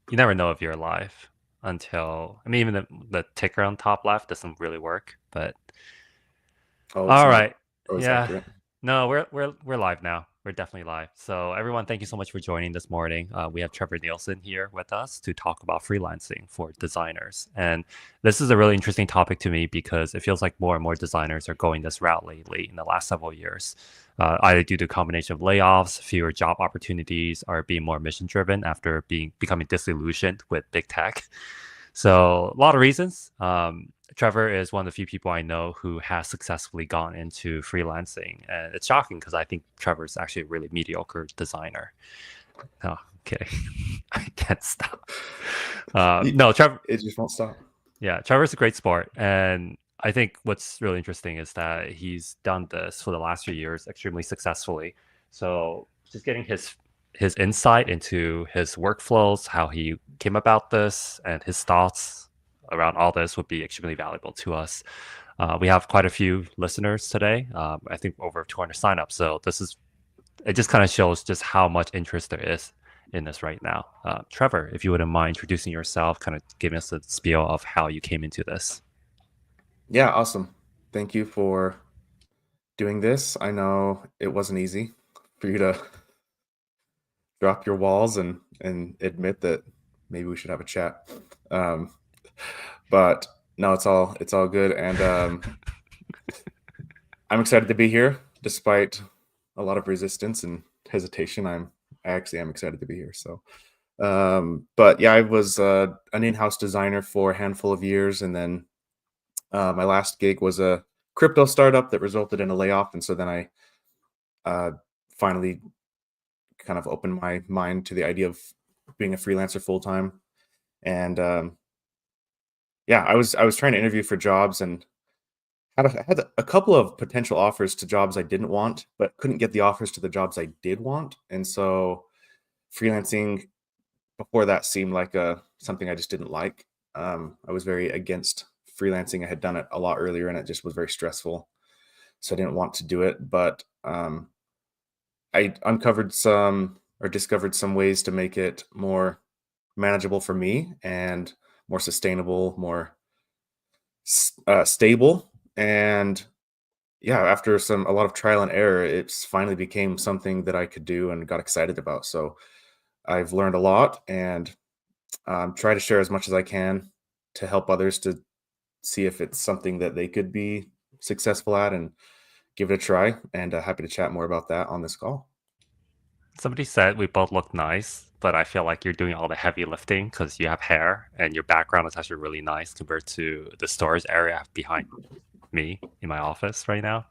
you never know if you're alive until I mean even the ticker on top left doesn't really work. But Oh, it's all not right, always yeah, accurate. no, we're live now. We're definitely live. So everyone, thank you so much for joining this morning. We have Trevor Nielsen here with us to talk about freelancing for designers, and this is a really interesting topic to me because it feels like more and more designers are going this route lately in the last several years. Either due to a combination of layoffs, fewer job opportunities, or being more mission driven after becoming disillusioned with big tech. So a lot of reasons. Trevor is one of the few people I know who has successfully gone into freelancing, and it's shocking because I think Trevor is actually a really mediocre designer. Oh, I'm kidding. I can't stop. You, No, Trevor. it just won't stop. Yeah, Trevor's a great sport, and I think what's really interesting is that he's done this for the last few years extremely successfully. So just getting his insight into his workflows, how he came about this, and his thoughts around all this would be extremely valuable to us. We have quite a few listeners today. I think over 200 signups. So this is it. Just kind of shows just how much interest there is in this right now. Trevor, if you wouldn't mind introducing yourself, kind of giving us a spiel of how you came into this. Yeah, awesome. Thank you for doing this. I know it wasn't easy for you to drop your walls and admit that maybe we should have a chat. Um, but no, it's all good, and I'm excited to be here despite a lot of resistance and hesitation. I actually am excited to be here. So, but yeah, I was an in-house designer for a handful of years, and then my last gig was a crypto startup that resulted in a layoff, and so then I uh, finally kind of opened my mind to the idea of being a freelancer full time. And yeah, I was trying to interview for jobs and had a couple of potential offers to jobs I didn't want, but couldn't get the offers to the jobs I did want. And so freelancing before that seemed like something I just didn't like. I was very against freelancing. I had done it a lot earlier, and it just was very stressful, so I didn't want to do it. But I uncovered some or discovered some ways to make it more manageable for me and more sustainable, more stable. And yeah, after a lot of trial and error, it's finally became something that I could do and got excited about. So I've learned a lot, and try to share as much as I can to help others to see if it's something that they could be successful at and give it a try. And happy to chat more about that on this call. Somebody said we both look nice, but I feel like you're doing all the heavy lifting because you have hair and your background is actually really nice compared to the storage area I have behind me in my office right now.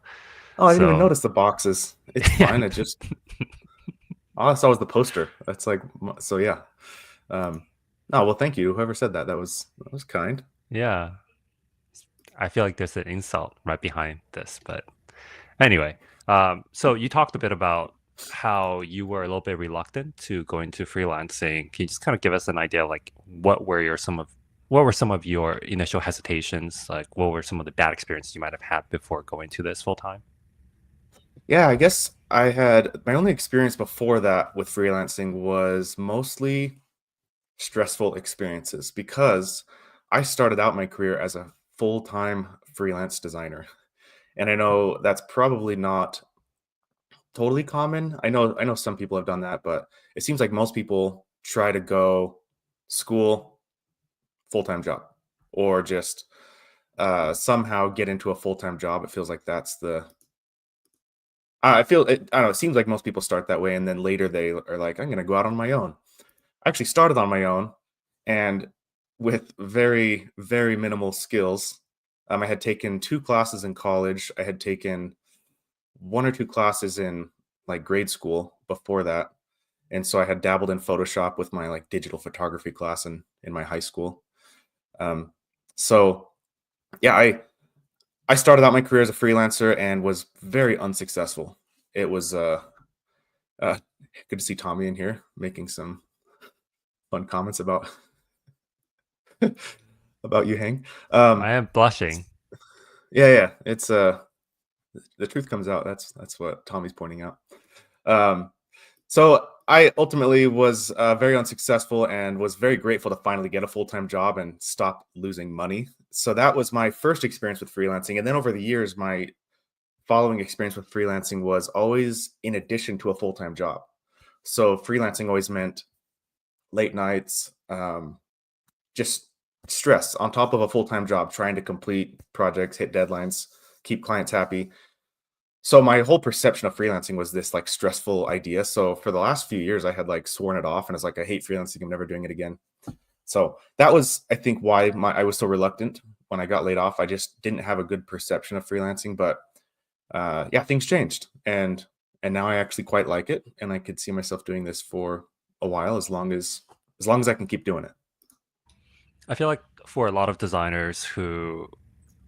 Oh, I didn't even So, notice the boxes. It's yeah, fine. It just all I saw was the poster. That's like so. Yeah. No, well, thank you. Whoever said that, that was kind. yeah. I feel like there's an insult right behind this, but anyway. So you talked a bit about how you were a little bit reluctant to go into freelancing. Can you just kind of give us an idea of like what were some of your initial hesitations? Like what were some of the bad experiences you might have had before going to this full time? Yeah, I guess I had my only experience before that with freelancing was mostly stressful experiences because I started out my career as a full-time freelance designer. And I know that's probably not totally common. I know some people have done that, but it seems like most people try to go school, full-time job, or just somehow get into a full-time job. It feels like that's the I feel it, I don't know. It seems like most people start that way, and then later they are like, "I'm going to go out on my own." I actually started on my own, and with very, very minimal skills. I had taken 2 classes in college. I had taken 1 or 2 classes in like grade school before that, and so I had dabbled in Photoshop with my like digital photography class in my high school. Um, so yeah, I started out my career as a freelancer and was very unsuccessful. It was uh, good to see Tommy in here making some fun comments about about you, Hang. I Um, am blushing. yeah, yeah, it's the truth comes out. That's what Tommy's pointing out. Um, so I ultimately was very unsuccessful and was very grateful to finally get a full-time job and stop losing money. So that was my first experience with freelancing. And then over the years, my following experience with freelancing was always in addition to a full-time job. So freelancing always meant late nights, just stress on top of a full-time job, trying to complete projects, hit deadlines, keep clients happy. So my whole perception of freelancing was this like stressful idea. So for the last few years, I had like sworn it off and it's like, I hate freelancing. I'm never doing it again. So that was, I think, why I was so reluctant when I got laid off. I just didn't have a good perception of freelancing, but yeah, things changed, and now I actually quite like it, and I could see myself doing this for a while as long as I can keep doing it. I feel like for a lot of designers who,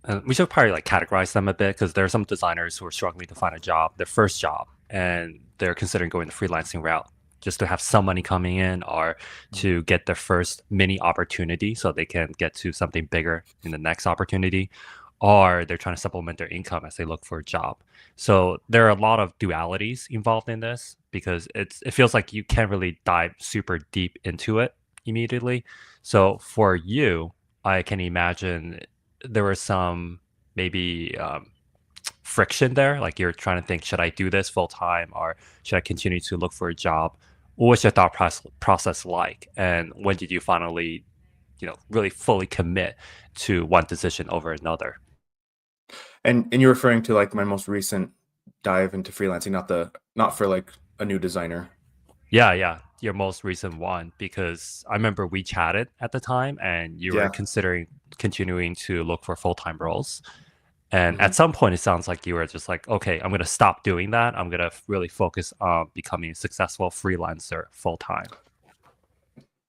and we should probably like categorize them a bit because there are some designers who are struggling to find a job, their first job, and they're considering going the freelancing route just to have some money coming in or to get their first mini opportunity so they can get to something bigger in the next opportunity, or they're trying to supplement their income as they look for a job. So there are a lot of dualities involved in this because it feels like you can't really dive super deep into it immediately. So for you, I can imagine there was some maybe friction there. Like you're trying to think, should I do this full time or should I continue to look for a job? What was your thought process like? And when did you finally, really fully commit to one decision over another? And you're referring to like my most recent dive into freelancing, not for like a new designer. Yeah, yeah, your most recent one, because I remember we chatted at the time and you were Yeah. considering continuing to look for full-time roles. And Mhm. at some point, it sounds like you were just like, okay, I'm going to stop doing that. I'm going to really focus on becoming a successful freelancer full time.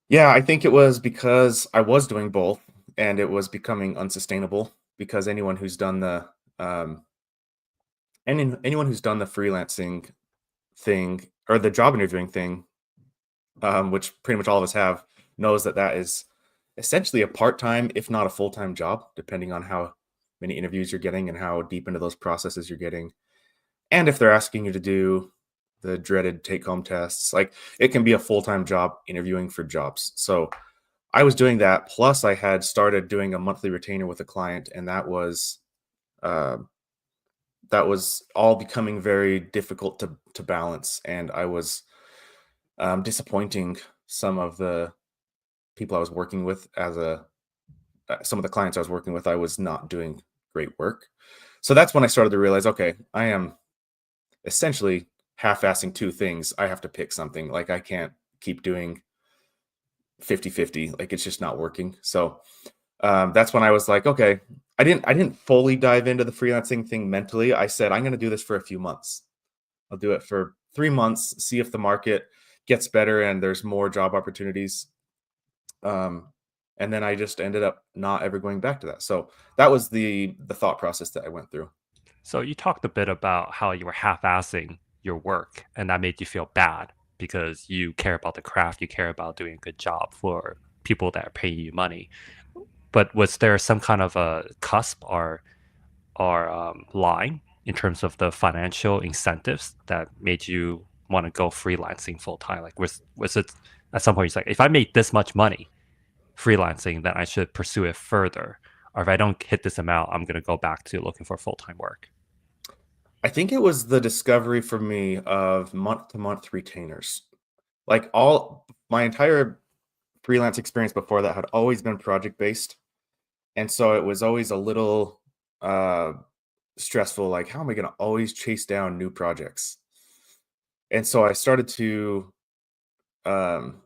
Yeah, I think it was because I was doing both, and it was becoming unsustainable because um, anyone who's done the freelancing thing or the job interviewing thing, which pretty much all of us have, knows that that is essentially a part-time, if not a full-time job, depending on how many interviews you're getting and how deep into those processes you're getting. And if they're asking you to do the dreaded take-home tests, like it can be a full-time job interviewing for jobs. So I was doing that. Plus, I had started doing a monthly retainer with a client, and uh, that was all becoming very difficult to balance. And I was disappointing some of the people I was working with some of the clients I was working with. I was not doing great work. So that's when I started to realize, okay, I am essentially half-assing two things. I have to pick something. Like I can't keep doing 50-50. Like it's just not working. So that's when I was like, okay, I didn't fully dive into the freelancing thing mentally. I said, I'm going to do this for a few months. I'll do it for 3 months, see if the market gets better and there's more job opportunities. Um, and then I just ended up not ever going back to that. So that was the thought process that I went through. So you talked a bit about how you were half-assing your work, and that made you feel bad because you care about the craft, you care about doing a good job for people that are paying you money. But was there some kind of a cusp or line in terms of the financial incentives that made you want to go freelancing full time? Like, was it at some point it's like, if I make this much money freelancing, then I should pursue it further, or if I don't hit this amount, I'm going to go back to looking for full time work. I think it was the discovery for me of month to month retainers. Like all my entire freelance experience before that had always been project based. And so it was always a little uh stressful. Like, how am I going to always chase down new projects? And so I started to um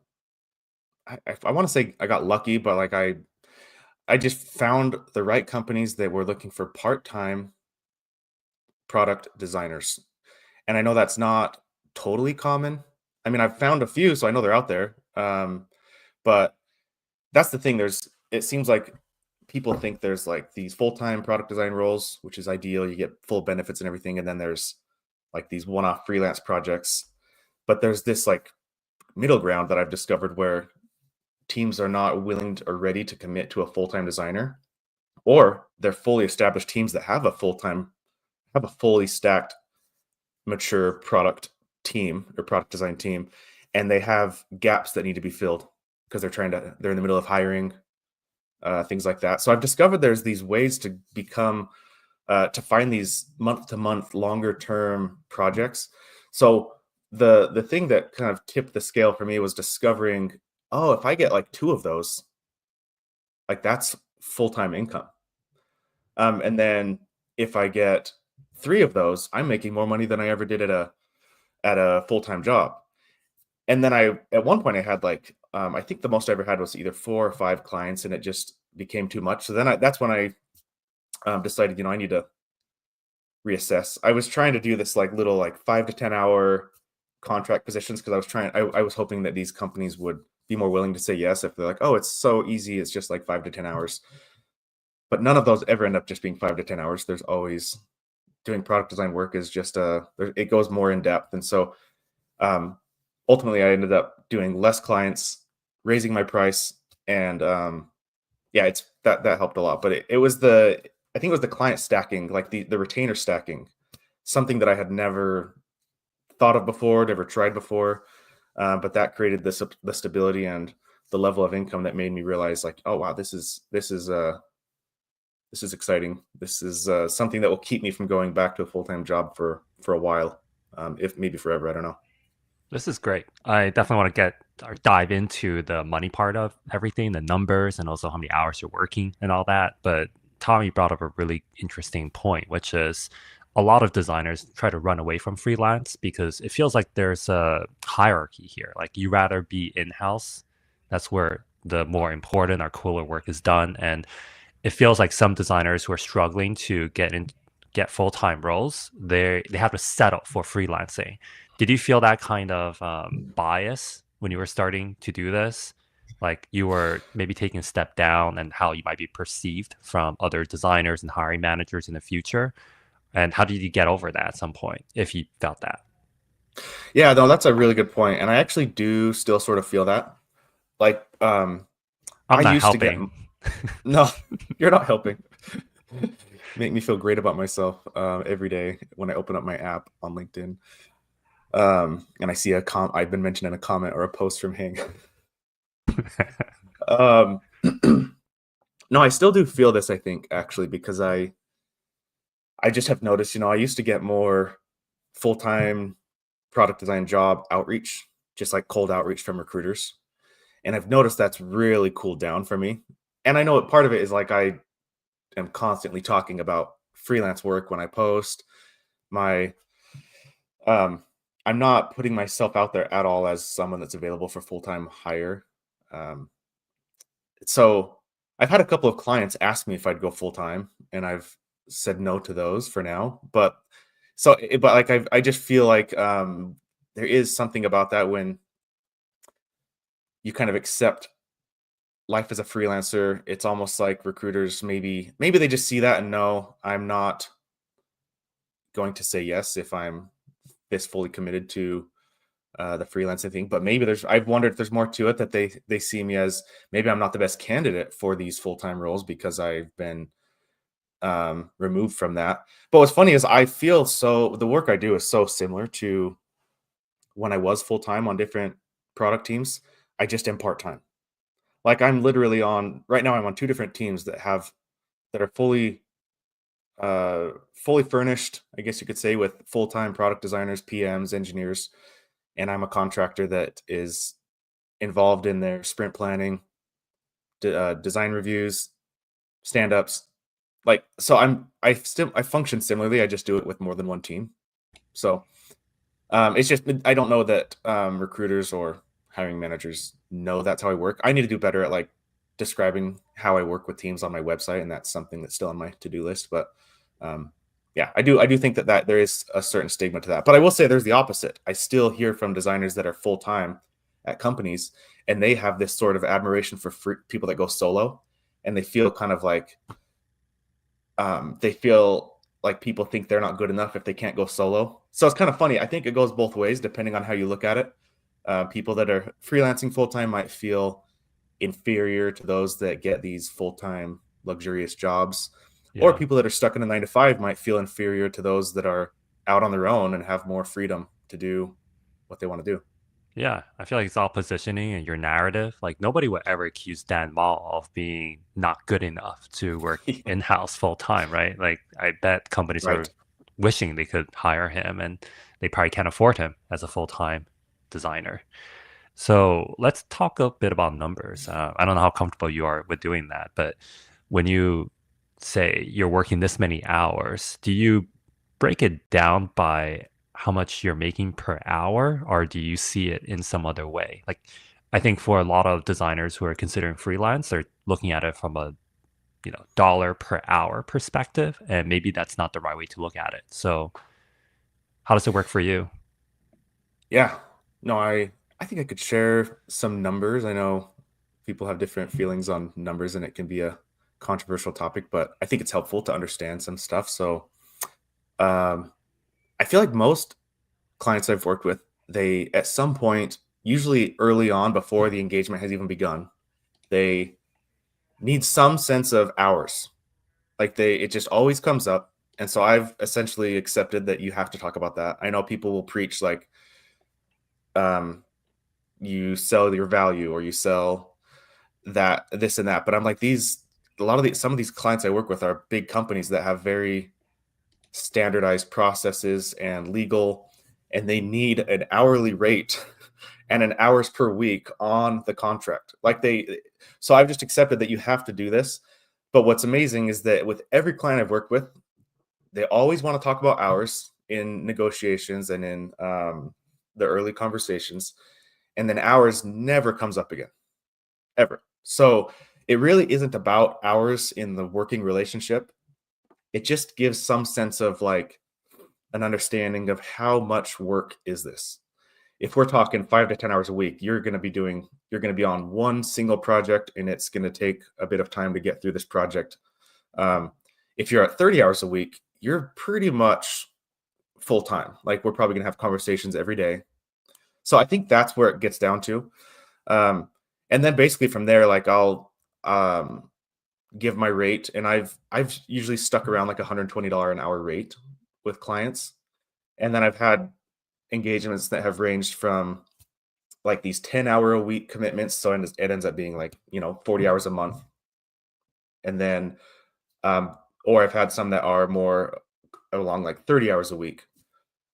I want to say I got lucky, but like I just found the right companies that were looking for part-time product designers. And I know that's not totally common. I mean, I've found a few, so I know they're out there. But that's the thing. It seems like people think there's like these full-time product design roles, which is ideal. You get full benefits and everything. And then there's like these one-off freelance projects. But there's this like middle ground that I've discovered where teams are not willing or ready to commit to a full-time designer, or they're fully established teams that have a fully stacked, mature product team or product design team, and they have gaps that need to be filled because they're in the middle of hiring, things like that. So I've discovered there's these ways to become to find these month to month longer term projects. So the thing that kind of tipped the scale for me was discovering, oh, if I get like two of those, like that's full-time income. And then if I get three of those, I'm making more money than I ever did at a full-time job. And then at one point I had like, I think the most I ever had was either 4 or 5 clients, and it just became too much. So then that's when I decided, I need to reassess. I was trying to do this like little like 5 to 10 hour contract positions because I was hoping that these companies would be more willing to say yes if they're like, oh, it's so easy, it's just like 5 to 10 hours. But none of those ever end up just being 5 to 10 hours. There's always doing product design work is just it goes more in depth. And so ultimately I ended up doing less clients, raising my price, and yeah, it's that helped a lot. But it was I think it was the client stacking, like the retainer stacking, something that I had never thought of before, never tried before. But that created the stability and the level of income that made me realize, like, oh wow, this is exciting. This is something that will keep me from going back to a full-time job for a while, if maybe forever. I don't know. This is great. I definitely want to get or dive into the money part of everything, the numbers, and also how many hours you're working and all that. But Tommy brought up a really interesting point, which is a lot of designers try to run away from freelance because it feels like there's a hierarchy here. Like you rather be in-house. That's where the more important or cooler work is done. And it feels like some designers who are struggling to get full-time roles, they have to settle for freelancing. Did you feel that kind of bias when you were starting to do this? Like you were maybe taking a step down and how you might be perceived from other designers and hiring managers in the future? And how did you get over that at some point, if you felt that? Yeah, no, that's a really good point, and I actually do still sort of feel that. Like, I'm I not used to get helping. no, you're not helping. Make me feel great about myself every day when I open up my app on LinkedIn, and I see I've been mentioned in a comment or a post from Hing. um, no, I still do feel this. I think actually because I just have noticed. I used to get more full-time product design job outreach, just like cold outreach from recruiters. And I've noticed that's really cooled down for me. And I know part of it is like I am constantly talking about freelance work when I post. My um I'm not putting myself out there at all as someone that's available for full-time hire. Um so I've had a couple of clients ask me if I'd go full-time, and I've said no to those for now. But like I just feel like there is something about that when you kind of accept life as a freelancer. It's almost like recruiters maybe they just see that and know I'm not going to say yes if I'm this fully committed to the freelancing thing. But maybe I've wondered if there's more to it, that they see me as maybe I'm not the best candidate for these full-time roles because I've been removed from that. But what's funny is I feel the work I do is so similar to when I was full-time on different product teams. I just am part-time. Like I'm literally right now I'm on 2 different teams that are fully furnished, I guess you could say, with full-time product designers, PMs, engineers, and I'm a contractor that is involved in their sprint planning, design reviews, stand-ups. Like so I function similarly. I just do it with more than one team. So it's just I don't know that recruiters or hiring managers know that's how I work. I need to do better at like describing how I work with teams on my website, and that's something that's still on my to-do list. But um, yeah, I do think that there is a certain stigma to that. But I will say there's the opposite. I still hear from designers that are full time at companies, and they have this sort of admiration for people that go solo, and they feel kind of like they feel like people think they're not good enough if they can't go solo. So it's kind of funny. I think it goes both ways depending on how you look at it. People that are freelancing full time might feel inferior to those that get these full time luxurious jobs, or Yeah. people that are stuck in a 9 to 5 might feel inferior to those that are out on their own and have more freedom to do what they want to do. Yeah, I feel like it's all positioning and your narrative. Like nobody would ever accuse Dan Mall of being not good enough to work in-house full time, right? Like I bet companies Right. are wishing they could hire him and they probably can't afford him as a full-time designer. So let's talk a bit about numbers. I don't know how comfortable you are with doing that, but when you say you're working this many hours, do you break it down by how much you're making per hour, or do you see it in some other way? Like, I think for a lot of designers who are considering freelance, they're looking at it from a dollar per hour perspective, and maybe that's not the right way to look at it. So, how does it work for you? Yeah. No, I think I could share some numbers. I know people have different feelings on numbers and it can be a controversial topic, but I think it's helpful to understand some stuff. So, um, I feel like most clients I've worked with, they at some point, usually early on before the engagement has even begun, they need some sense of hours. Like it just always comes up. And so I've essentially accepted that you have to talk about that. I know people will preach like um, you sell your value or you sell that this and that, but I'm like some of these clients I work with are big companies that have very standardized processes and legal, and they need an hourly rate and an hours per week on the contract. So I've just accepted that you have to do this. But what's amazing is that with every client I've worked with, they always want to talk about hours in negotiations and in the early conversations, and then hours never comes up again, ever. So it really isn't about hours in the working relationship. It just gives some sense of like an understanding of how much work is this. If we're talking 5 to 10 hours a week, you're going to be on one single project and it's going to take a bit of time to get through this project. Um, if you're at 30 hours a week, you're pretty much full time. Like we're probably going to have conversations every day. So I think that's where it gets down to. Um, and then basically from there, like I'll um, give my rate, and I've usually stuck around like $120 an hour rate with clients, and then I've had engagements that have ranged from like these 10-hour a week commitments, so it ends up being like 40 hours a month, and then or I've had some that are more along like 30 hours a week.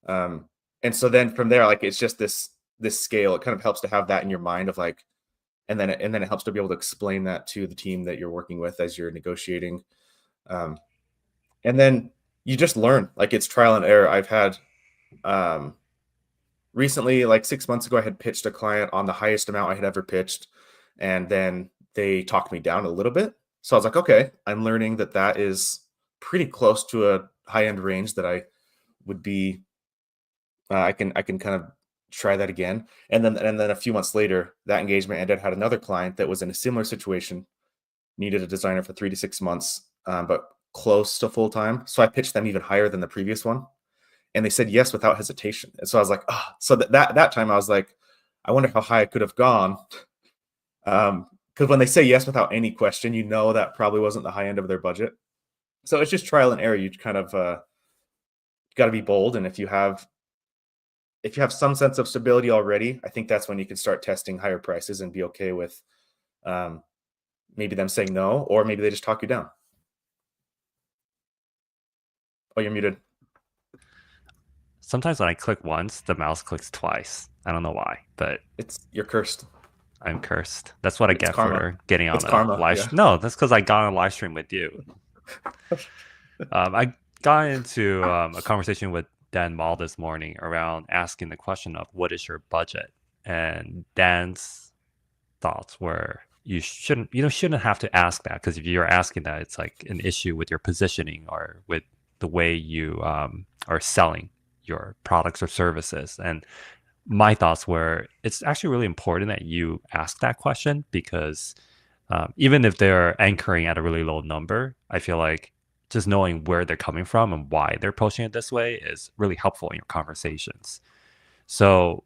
Um, and so then from there, like it's just this scale. It kind of helps to have that in your mind of like, and then it helps to be able to explain that to the team that you're working with as you're negotiating. Um, and then you just learn, like it's trial and error. I've had um, recently, like 6 months ago, I had pitched a client on the highest amount I had ever pitched, and then they talked me down a little bit. So I was like, okay, I'm learning that that is pretty close to a high end range that I would be. I can kind of try that again, and then a few months later, that engagement ended. Had another client that was in a similar situation, needed a designer for 3 to 6 months, but close to full time. So I pitched them even higher than the previous one, and they said yes without hesitation. And so I was like, oh, so that time I was like, I wonder how high I could have gone. Because when they say yes without any question, that probably wasn't the high end of their budget. So it's just trial and error. You kind of got to be bold, and if you have some sense of stability already, I think that's when you can start testing higher prices and be okay with um, maybe them saying no, or maybe they just talk you down. Oh, you're muted. Sometimes when I click once, the mouse clicks twice. I don't know why, but You're cursed. I'm cursed. That's what I It's get karma. for getting It's on a karma. live. Yeah. No, that's because I got on a live stream with you. I got into a conversation with Dan Mall this morning around asking the question of what is your budget, and Dan's thoughts were you shouldn't have to ask that, because if you're asking that, it's like an issue with your positioning or with the way you are selling your products or services. And my thoughts were it's actually really important that you ask that question, because even if they're anchoring at a really low number, I feel like just knowing where they're coming from and why they're approaching it this way is really helpful in your conversations. So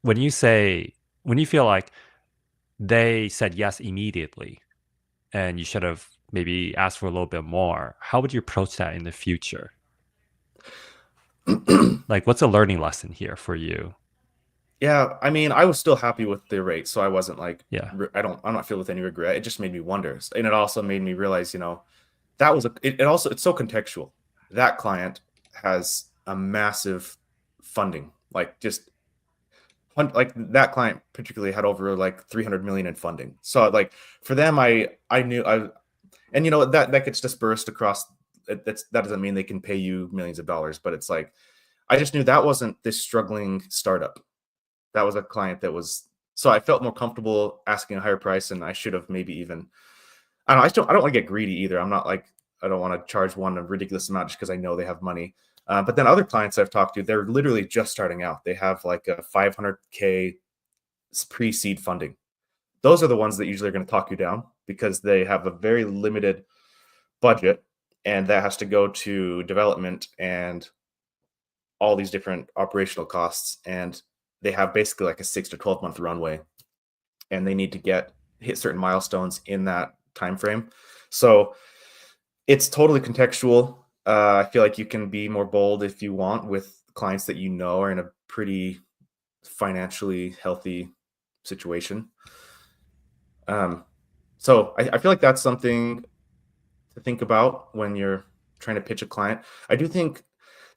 when you say, when you feel like they said yes immediately and you should have maybe asked for a little bit more, how would you approach that in the future? Like, what's a learning lesson here for you? Yeah, I mean, I was still happy with the rate, so I wasn't like, Yeah. I'm not filled with any regret. It just made me wonder, and it also made me realize, that was it also it's so contextual. That client has a massive funding, like just like that client particularly had over like 300 million in funding. So like for them, I knew and that gets dispersed across. That doesn't mean they can pay you millions of dollars, but it's like I just knew that wasn't this struggling startup. That was a client that was. So I felt more comfortable asking a higher price, and I should have maybe even. I don't know. I don't want to get greedy either. I'm not like I don't want to charge one a ridiculous amount just because I know they have money. But then other clients I've talked to, they're literally just starting out. They have like a 500K pre-seed funding. Those are the ones that usually are going to talk you down because they have a very limited budget, and that has to go to development and all these different operational costs. And they have basically like a 6 to 12 month runway, and they need to hit certain milestones in that time frame. So it's totally contextual. I feel like you can be more bold if you want with clients that are in a pretty financially healthy situation. So I feel like that's something to think about when you're trying to pitch a client. I do think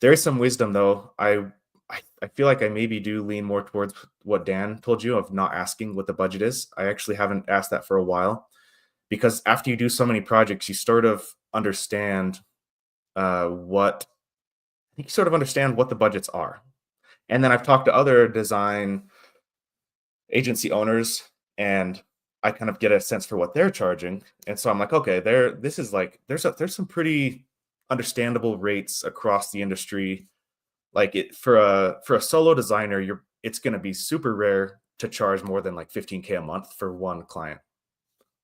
there is some wisdom though. I feel like I maybe do lean more towards what Dan told you of not asking what the budget is. I actually haven't asked that for a while because after you do so many projects, you sort of understand what I think you sort of understand what the budgets are. And then I've talked to other design agency owners, and I kind of get a sense for what they're charging. And so I'm like, okay, this is like there's some pretty understandable rates across the industry. Like it for a solo designer, it's going to be super rare to charge more than like 15K a month for one client.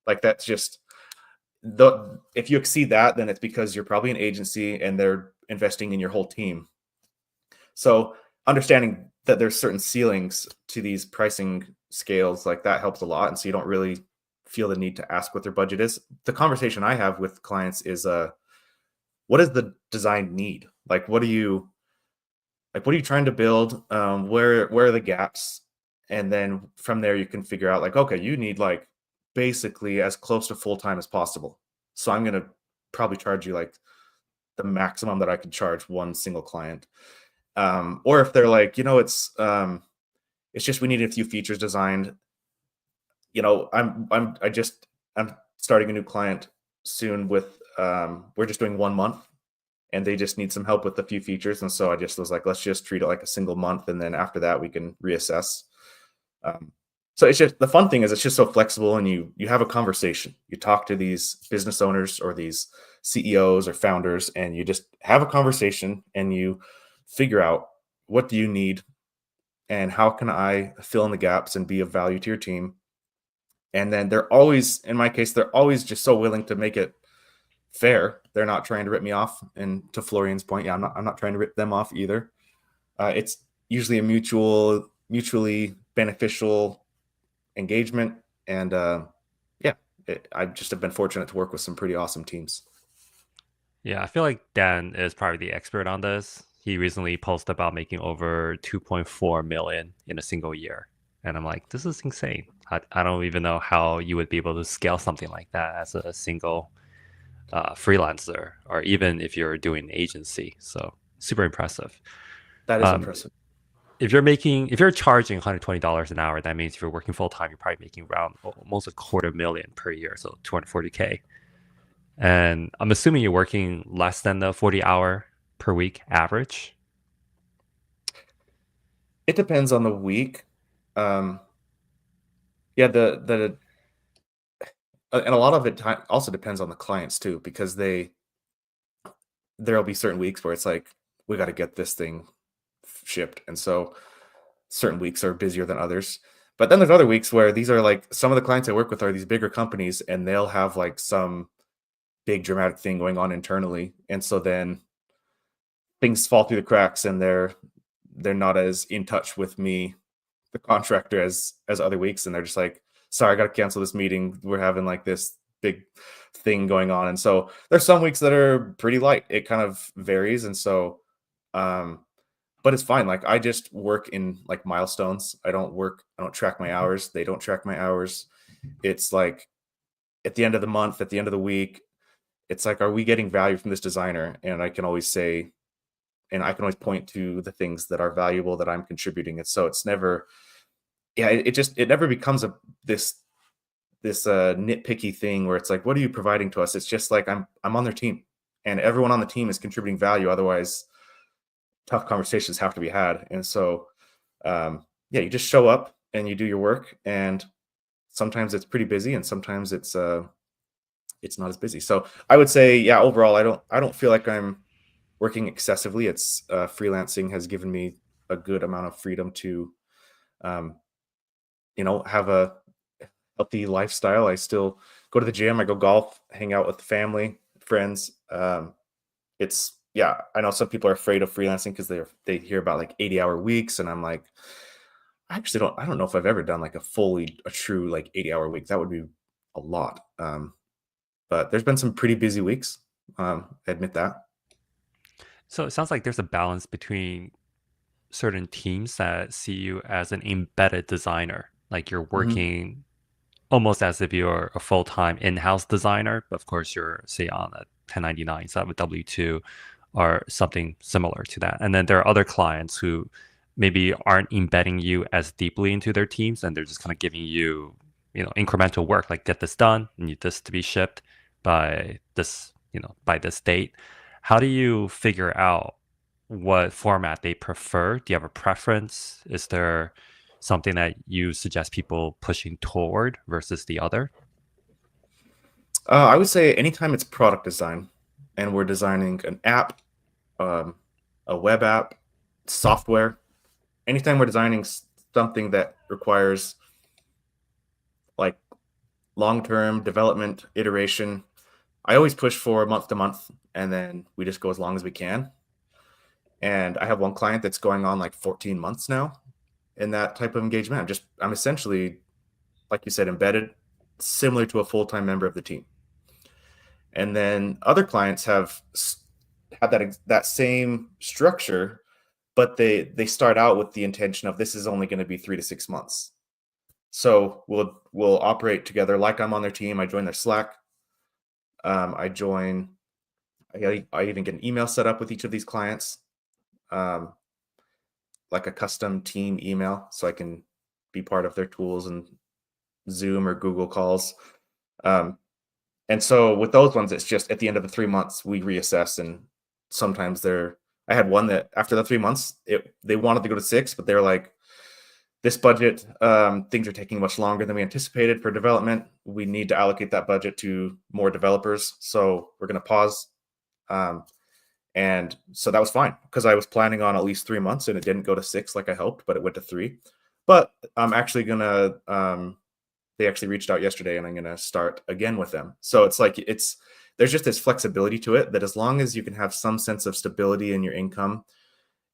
Like that's just if you exceed that, then it's because you're probably an agency and they're investing in your whole team. So understanding that there's certain ceilings to these pricing scales, like that helps a lot. And so you don't really feel the need to ask what their budget is. The conversation I have with clients is what does the design need? Like what are you trying to build? Where are the gaps? And then from there you can figure out like, okay, you need like basically as close to full time as possible. So I'm gonna probably charge you like the maximum that I could charge one single client. Or if they're like, it's just we need a few features designed. I'm starting a new client soon with we're just doing 1 month, and they just need some help with a few features. And so I just was like, let's just treat it like a single month, and then after that we can reassess. So it's just the fun thing is it's just so flexible, and you have a conversation. You talk to these business owners or these CEOs or founders, and you just have a conversation, and you figure out what do you need and how can I fill in the gaps and be of value to your team. And then they're always, in my case, they're always just so willing to make it fair. They're not trying to rip me off. And to Florian's point, yeah, I'm not trying to rip them off either. It's usually a mutually beneficial engagement. And yeah, I just have been fortunate to work with some pretty awesome teams. Yeah, I feel like Dan is probably the expert on this. He recently posted about making over 2.4 million in a single year. And I'm like, this is insane. I don't even know how you would be able to scale something like that as a single freelancer, or even if you're doing an agency. So super impressive. That is Um, impressive. if you're charging $120 an hour, that means if you're working full time, you're probably making around almost a quarter million per year, so 240K. And I'm assuming you're working less than the 40-hour per week average. It depends on the week. Um, yeah, and a lot of it also depends on the clients too, because there'll be certain weeks where it's like we got to get this thing shipped, and so certain weeks are busier than others. But then there's other weeks where these are like some of the clients I work with are these bigger companies, and they'll have like some big dramatic thing going on internally, and so then things fall through the cracks, and they're not as in touch with me, the contractor, as other weeks, and they're just like, sorry, I got to cancel this meeting. We're having like this big thing going on. And so there's some weeks that are pretty light. It kind of varies. And so but it's fine. Like I just work in like milestones. I don't track my hours. They don't track my hours. It's like at the end of the month, at the end of the week, it's like, are we getting value from this designer? And I can always say, and I can always point to the things that are valuable that I'm contributing. And so it's never, yeah, it never becomes this nitpicky thing where it's like, what are you providing to us? It's just like I'm on their team, and everyone on the team is contributing value. Otherwise, tough conversations have to be had. And so, yeah, you just show up and you do your work, and sometimes it's pretty busy, and sometimes it's not as busy. So I would say, yeah, overall, I don't feel like I'm working excessively. It's freelancing has given me a good amount of freedom to, um, have a healthy lifestyle. I still go to the gym. I go golf, hang out with family, friends. It's yeah. I know some people are afraid of freelancing because they hear about like 80-hour weeks, and I'm like, I actually don't. I don't know if I've ever done like a true like 80-hour week. That would be a lot. But there's been some pretty busy weeks. I admit that. So it sounds like there's a balance between certain teams that see you as an embedded designer, like you're Hmm. working almost as if you're a full-time in-house designer, but of course you're say on a 1099, so with W2 or something similar to that. And then there are other clients who maybe aren't embedding you as deeply into their teams, and they're just kind of giving you, incremental work, like get this done, need this to be shipped by this, by this date. How do you figure out what format they prefer? Do you have a preference? Is there something that you suggest people pushing toward versus the other? I would say anytime it's product design, and we're designing an app, um, a web app, software. Anytime we're designing something that requires like long-term development iteration, I always push for month to month, and then we just go as long as we can. And I have one client that's going on like 14 months now in that type of engagement. I'm essentially, like you said, embedded, similar to a full-time member of the team. And then other clients have that same structure, but they start out with the intention of this is only going to be 3 to 6 months. So we'll operate together like I'm on their team. I join their Slack. I join. I even get an email set up with each of these clients, um, like a custom team email, so I can be part of their tools and Zoom or Google calls. Um, and so with those ones, it's just at the end of the 3 months we reassess, and sometimes they're. I had one that after the 3 months, they wanted to go to 6, but they're like, this budget, things are taking much longer than we anticipated for development. We need to allocate that budget to more developers, so we're going to pause. Um, and so that was fine because I was planning on at least 3 months, and it didn't go to 6 like I hoped, but it went to 3. But I'm actually gonna. They actually reached out yesterday, and I'm gonna start again with them. So it's like there's just this flexibility to it that as long as you can have some sense of stability in your income,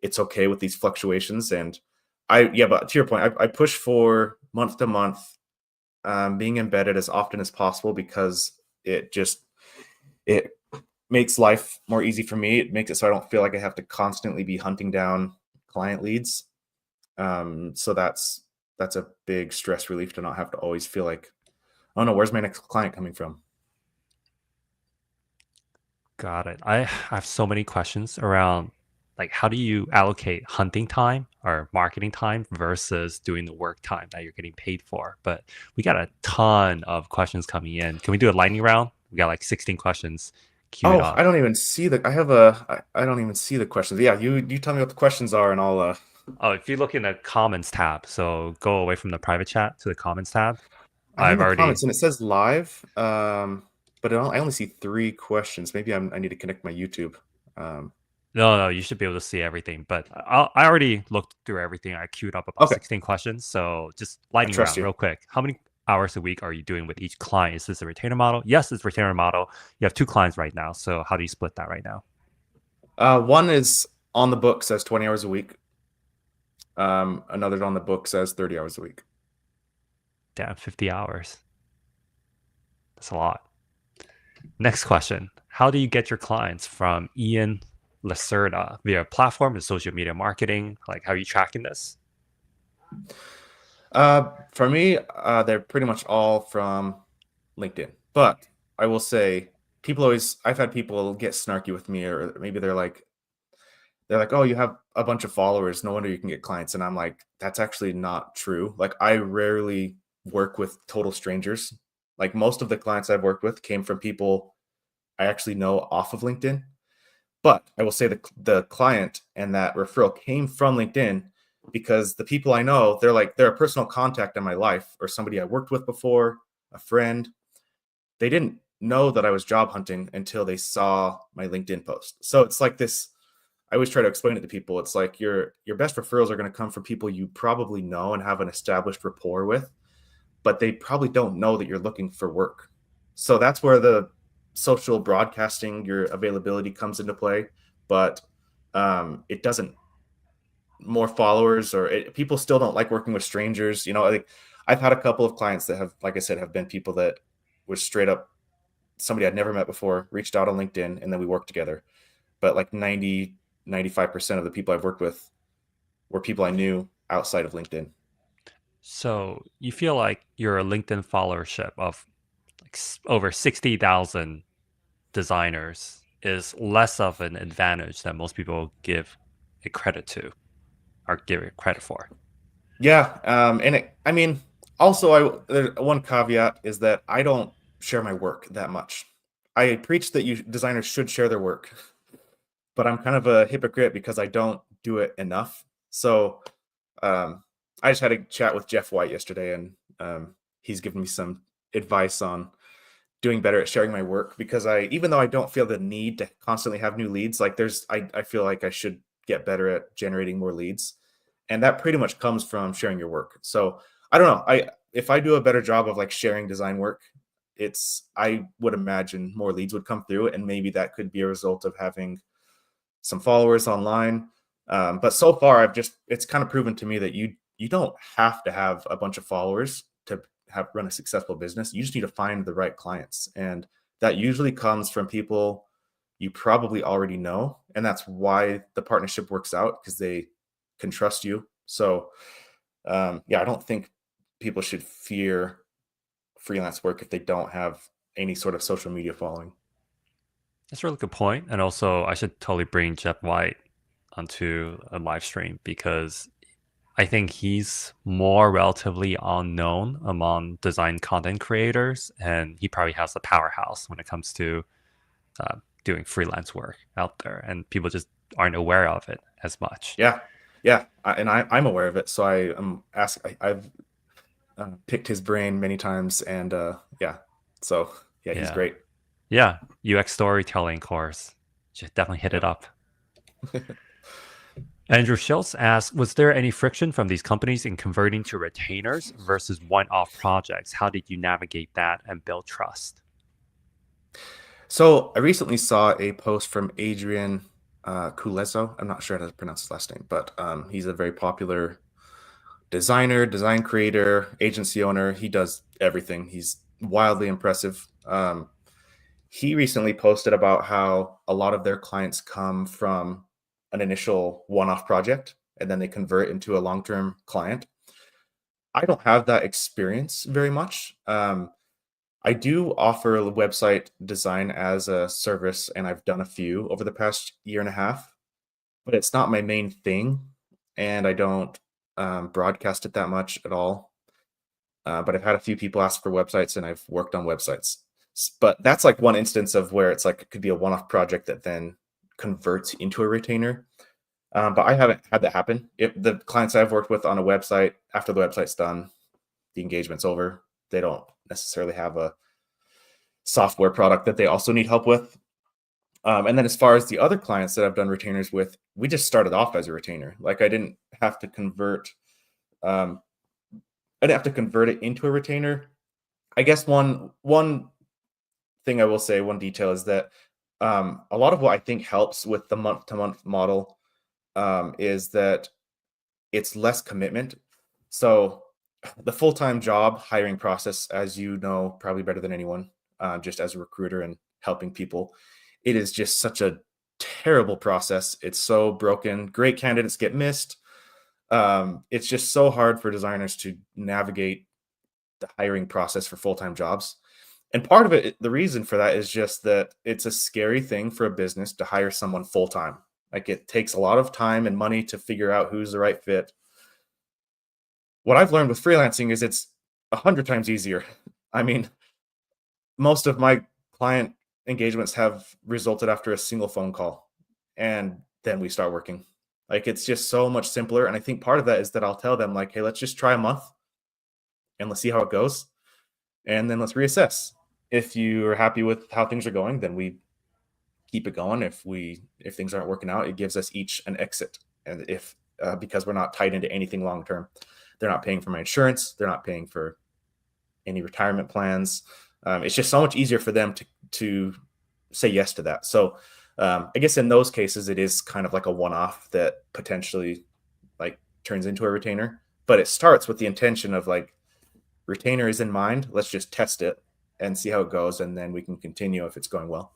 it's okay with these fluctuations. And but to your point, I push for month to month, being embedded as often as possible because it makes life more easy for me. It makes it so I don't feel like I have to constantly be hunting down client leads. So that's a big stress relief to not have to always feel like, oh no, where's my next client coming from? Got it. I have so many questions around like how do you allocate hunting time or marketing time versus doing the work time that you're getting paid for? But we got a ton of questions coming in. Can we do a lightning round? We got like 16 questions queued Oh, up. I don't even see I don't even see the questions. Yeah, you tell me what the questions are, and I'll Oh, if you look in the comments tab, so go away from the private chat to the comments tab. I'm in I've the already comments and it says live, but I only see 3 questions. Maybe I need to connect my YouTube. Um, no, you should be able to see everything. But I already looked through everything. I queued up about okay, 16 questions. So just I lightning trust round, you. real quick. How many hours a week are you doing with each client? Is this a retainer model? Yes, it's retainer model. You have two clients right now. So how do you split that right now? One is on the book says 20 hours a week. Another on the book says 30 hours a week. Damn, 50 hours. That's a lot. Next question. How do you get your clients from Ian Lacerda via platform and social media marketing? Like, how are you tracking this? For me, they're pretty much all from LinkedIn. But I will say, I've had people get snarky with me, or maybe they're like, oh, you have a bunch of followers. No wonder you can get clients. And I'm like, that's actually not true. Like, I rarely work with total strangers. Like, most of the clients I've worked with came from people I actually know off of LinkedIn. But I will say the client and that referral came from LinkedIn because the people I know, they're a personal contact in my life or somebody I worked with before, a friend. They didn't know that I was job hunting until they saw my LinkedIn post. So it's like this. I always try to explain it to people. It's like your best referrals are going to come from people you probably know and have an established rapport with, but they probably don't know that you're looking for work. So that's where the social broadcasting, your availability comes into play. But it doesn't, more followers people still don't like working with strangers. Like, I've had a couple of clients that have, like I said, have been people that was straight up somebody I'd never met before, reached out on LinkedIn, and then we worked together. But like 95% of the people I've worked with were people I knew outside of LinkedIn. So you feel like your LinkedIn followership of like over 60,000 designers is less of an advantage than most people give it credit to or give it credit for. Yeah, I mean, also, one caveat is that I don't share my work that much. I preach that you designers should share their work, but I'm kind of a hypocrite because I don't do it enough. So, I just had a chat with Jeff White yesterday, and he's given me some advice on doing better at sharing my work because even though I don't feel the need to constantly have new leads, like I feel like I should get better at generating more leads. And that pretty much comes from sharing your work. So I don't know. If I do a better job of like sharing design work, I would imagine more leads would come through, and maybe that could be a result of having some followers online. But so far, it's kind of proven to me that you don't have to have a bunch of followers to run a successful business. You just need to find the right clients, and that usually comes from people you probably already know, and that's why the partnership works out, because they can trust you. So yeah, I don't think people should fear freelance work if they don't have any sort of social media following. That's a really good point. And also, I should totally bring Jeff White onto a live stream because I think he's more relatively unknown among design content creators, and he probably has the powerhouse when it comes to doing freelance work out there, and people just aren't aware of it as much. Yeah, yeah, I'm aware of it. So I've picked his brain many times, and yeah, so yeah, he's Yeah. great. Yeah. UX storytelling course. Should definitely hit it Yep. up. Andrew Schultz asks, was there any friction from these companies in converting to retainers versus one-off projects? How did you navigate that and build trust? So I recently saw a post from Adrian Kuleso. I'm not sure how to pronounce his last name, but he's a very popular designer, design creator, agency owner. He does everything. He's wildly impressive. He recently posted about how a lot of their clients come from an initial one-off project and then they convert into a long-term client. I don't have that experience very much. I do offer a website design as a service, and I've done a few over the past year and a half, but it's not my main thing, and I don't broadcast it that much at all. But I've had a few people ask for websites, and I've worked on websites. But that's like one instance of where it's like it could be a one-off project that then converts into a retainer. But I haven't had that happen. If the clients I've worked with on a website, after the website's done, the engagement's over. They don't necessarily have a software product that they also need help with. And then as far as the other clients that I've done retainers with, we just started off as a retainer. Like I didn't have to convert. I didn't have to convert it into a retainer. I guess one thing I will say, one detail is that a lot of what I think helps with the month to month model is that it's less commitment. So the full time job hiring process, as you know, probably better than anyone, just as a recruiter and helping people, it is just such a terrible process. It's so broken. Great candidates get missed. It's just so hard for designers to navigate the hiring process for full-time jobs. And part of it, the reason for that is just that it's a scary thing for a business to hire someone full-time. Like, it takes a lot of time and money to figure out who's the right fit. What I've learned with freelancing is it's 100 times easier. I mean, most of my client engagements have resulted after a single phone call, and then we start working. Like, it's just so much simpler. And I think part of that is that I'll tell them, like, hey, let's just try a month and let's see how it goes. And then let's reassess. If you are happy with how things are going, then we keep it going. If things aren't working out, it gives us each an exit. And if because we're not tied into anything long term, they're not paying for my insurance, they're not paying for any retirement plans. It's just so much easier for them to say yes to that. So I guess in those cases, it is kind of like a one-off that potentially like turns into a retainer. But it starts with the intention of like, retainer is in mind. Let's just test it and see how it goes, and then we can continue if it's going well.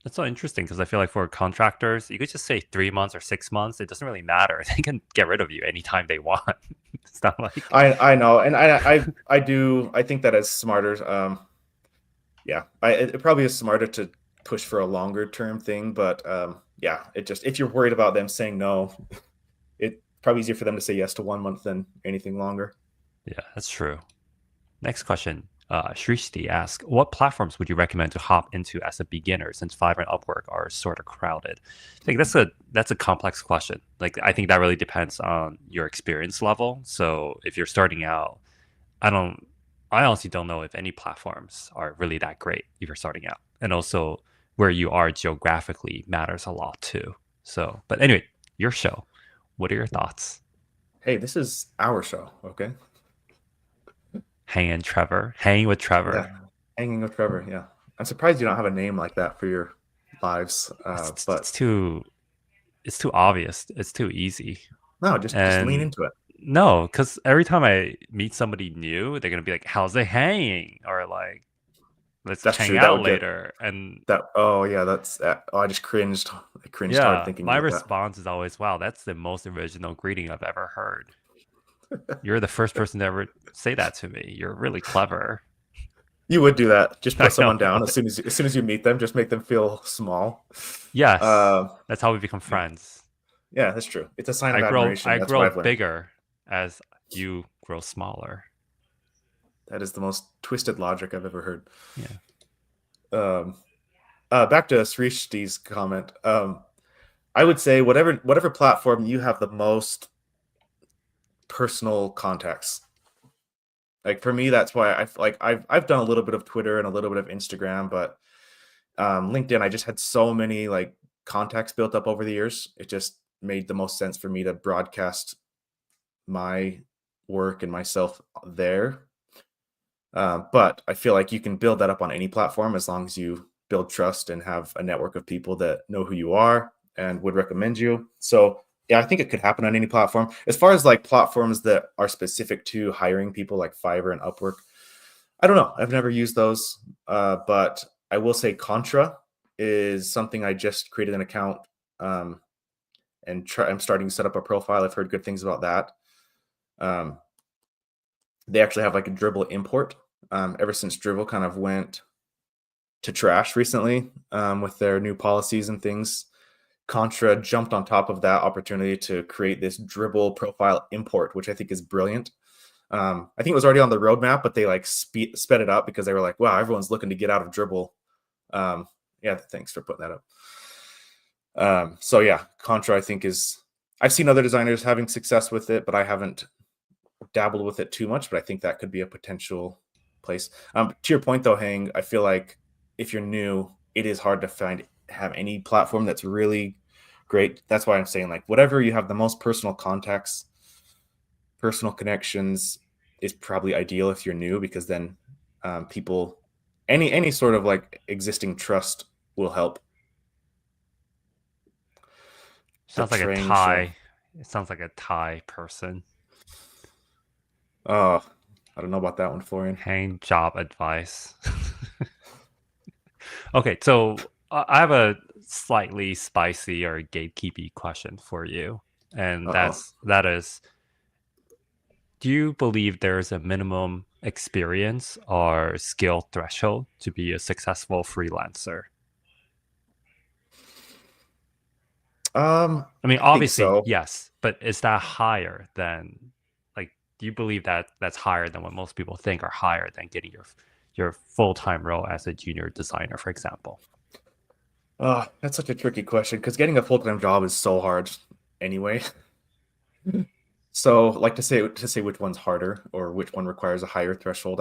That's so interesting because I feel like for contractors, you could just say 3 months or 6 months. It doesn't really matter. They can get rid of you anytime they want. It's not like I know, and I think that is smarter. Yeah, it probably is smarter to push for a longer term thing, but yeah, it just, if you're worried about them saying no, it's probably easier for them to say yes to 1 month than anything longer. yeah, that's true. Next question. Shrishti asks, what platforms would you recommend to hop into as a beginner since Fiverr and Upwork are sort of crowded? I think that's a complex question. Like, I think that really depends on your experience level. So if you're starting out, I don't I honestly don't know if any platforms are really that great if you're starting out. And also where you are geographically matters a lot too. So, but anyway, your show. What are your thoughts? Hey, this is our show, okay? Hanging with Yeah, Trevor. hanging with Trevor. Yeah, I'm surprised you don't have a name like that for your lives. It's But too obvious. It's too easy. no, just lean And into it. no, because every time I meet somebody new, they're gonna be like, "How's it hanging?" Or like, "Let's That's hang true. That out would get later." And that. Oh yeah, that's. Oh, I just cringed. I cringed hard yeah, thinking my about that. response is always, "Wow, that's the most original greeting I've ever heard." You're the first person to ever say that to me. You're really clever. You would do that. Just I put know. someone down as soon as you meet them. Just make them feel small. Yes, Uh, that's how we become friends. yeah, that's true. It's a sign of admiration. I That's what grow I've learned. bigger as you grow smaller. That is the most twisted logic I've ever heard. Yeah. Um, Back to Srishti's comment. I would say whatever platform you have the most personal contacts. Like for me, that's why I've done a little bit of Twitter and a little bit of Instagram, but LinkedIn, I just had so many like contacts built up over the years. It just made the most sense for me to broadcast my work and myself there. But I feel like you can build that up on any platform as long as you build trust and have a network of people that know who you are and would recommend you. So yeah, I think it could happen on any platform. As far as like platforms that are specific to hiring people like Fiverr and Upwork, I don't know. I've never used those, but I will say Contra is something I just created an account and I'm starting to set up a profile. I've heard good things about that. Um, they actually have like a Dribble import. Ever since Dribble kind of went to trash recently with their new policies and things, Contra jumped on top of that opportunity to create this Dribble profile import, which I think is brilliant. I think it was already on the roadmap, but they like sped it up because they were like, wow, everyone's looking to get out of Dribble. Yeah, thanks for putting that up. So yeah, Contra I think I've seen other designers having success with it, but I haven't dabbled with it too much, but I think that could be a potential place. To your point though, Hang, I feel like if you're new, it is hard to have any platform that's really great. That's why I'm saying like whatever you have the most personal contacts, personal connections is probably ideal if you're new, because then people, any sort of like existing trust will help. The Sounds like a train show. Thai. It sounds like a Thai person. Oh, I don't know about that one, Florian. Hang job advice. Okay, so I have a slightly spicy or gatekeepy question for you, and Uh-oh. that is, do you believe there is a minimum experience or skill threshold to be a successful freelancer? I mean, I think obviously, so. yes, but is that higher than, like, do you believe that that's higher than what most people think are higher than getting your full-time role as a junior designer, for example? That's such a tricky question because getting a full-time job is so hard anyway. So, like to say which one's harder or which one requires a higher threshold,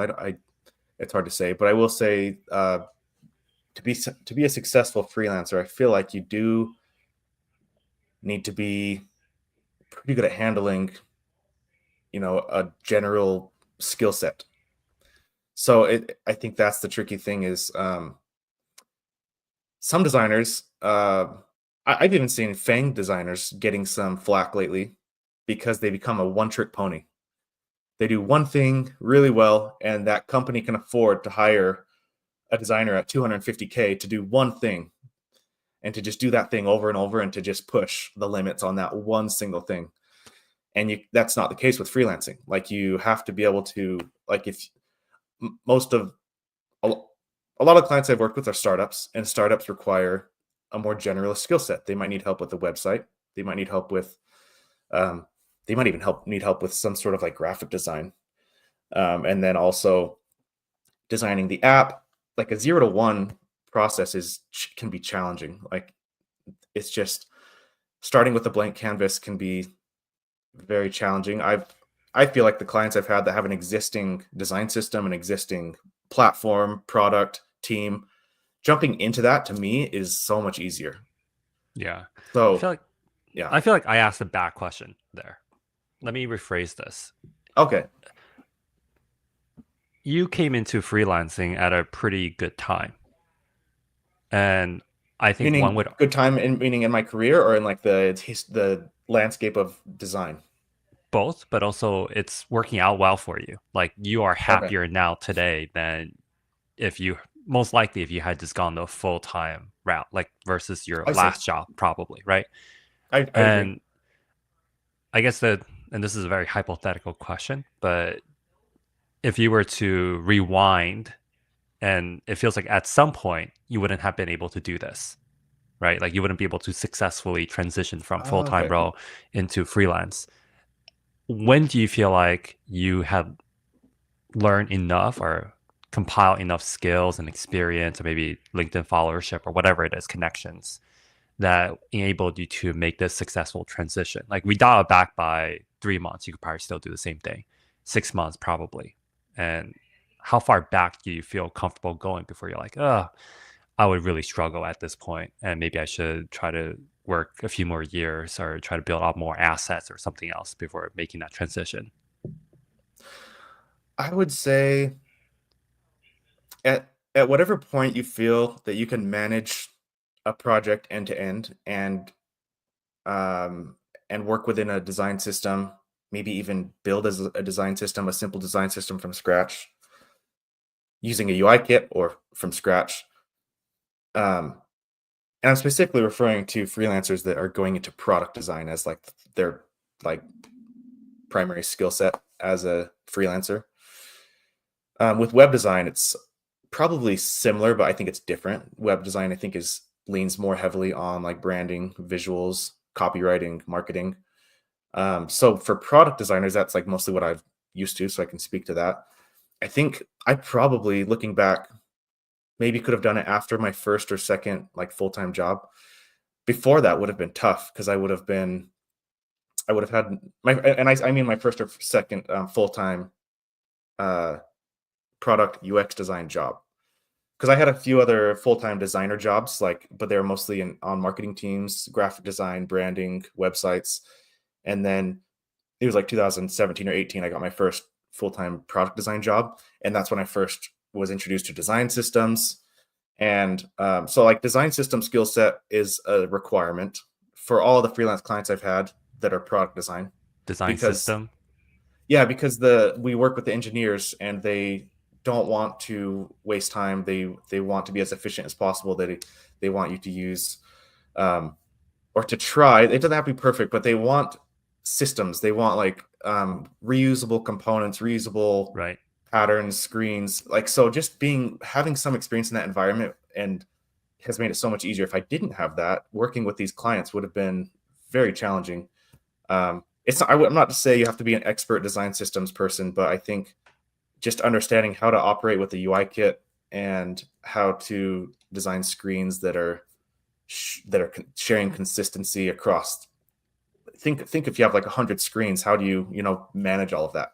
it's hard to say. But I will say, to be a successful freelancer, I feel like you do need to be pretty good at handling, a general skill set. So I think that's the tricky thing is some designers. I've even seen Fang designers getting some flack lately because they become a one-trick pony. They do one thing really well, and that company can afford to hire a designer at 250K to do one thing and to just do that thing over and over and to just push the limits on that one single thing. And that's not the case with freelancing. Like you have to be able to, like, if most of a lot of clients I've worked with are startups, and startups require a more generalist skill set. They might need help with the website. They might need help with um, they might even need help with some sort of like graphic design, and then also designing the app. Like a 0 to 1 process can be challenging. Like it's just starting with a blank canvas can be very challenging. I feel like the clients I've had that have an existing design system, an existing platform, product, team, jumping into that to me is so much easier. Yeah. I feel So, like yeah. I feel like I asked a bad question there. Let me rephrase this. Okay. You came into freelancing at a pretty good time. And I think one Meaning would, good time meaning in my career or in like the landscape of design. both, but also it's working out well for you. Like you are Okay. happier now today than if you, most likely if you had just gone the full-time route, like versus your I see. last job, probably, right? I agree. And I guess that, and this is a very hypothetical question, but if you were to rewind, and it feels like at some point you wouldn't have been able to do this, right? Like you wouldn't be able to successfully transition from Oh, full-time okay. role into freelance. When do you feel like you have learned enough or compile enough skills and experience, or maybe LinkedIn followership or whatever it is, connections, that enabled you to make this successful transition? Like we dial it back by 3 months, you could probably still do the same thing. 6 months, probably. And how far back do you feel comfortable going before you're like, oh, I would really struggle at this point, and maybe I should try to work a few more years or try to build up more assets or something else before making that transition? I would say at whatever point you feel that you can manage a project end to end um and work within a design system, maybe even build as a design system, a simple design system from scratch using a UI kit or from scratch. Um, and I'm specifically referring to freelancers that are going into product design as like their like primary skill set as a freelancer. With web design, it's probably similar, but I think it's different. Web design, I think, is leans more heavily on like branding, visuals, copywriting, marketing. So for product designers, that's like mostly what I've used to, so I can speak to that. I think I probably, looking back, maybe could have done it after my first or second like full-time job. Before that would have been tough because I would have had I mean my first or second full-time uh, product UX design job, because I had a few other full-time designer jobs, like, but they were mostly on marketing teams, graphic design, branding, websites, and then it was like 2017 or 18. I got my first full-time product design job, and that's when I first was introduced to design systems. And so, like, design system skill set is a requirement for all the freelance clients I've had that are product design, Design because system. yeah, because the we work with the engineers and they don't want to waste time. They want to be as efficient as possible. They want you to use um, or to try. It doesn't have to be perfect, but they want systems. They want like reusable components, reusable Right. patterns, screens. Like so, just being having some experience in that environment and has made it so much easier. If I didn't have that, working with these clients would have been very challenging. It's not, I'm not to say you have to be an expert design systems person, but I think just understanding how to operate with the UI kit and how to design screens that are sharing consistency across. Think if you have like 100 screens, how do you manage all of that?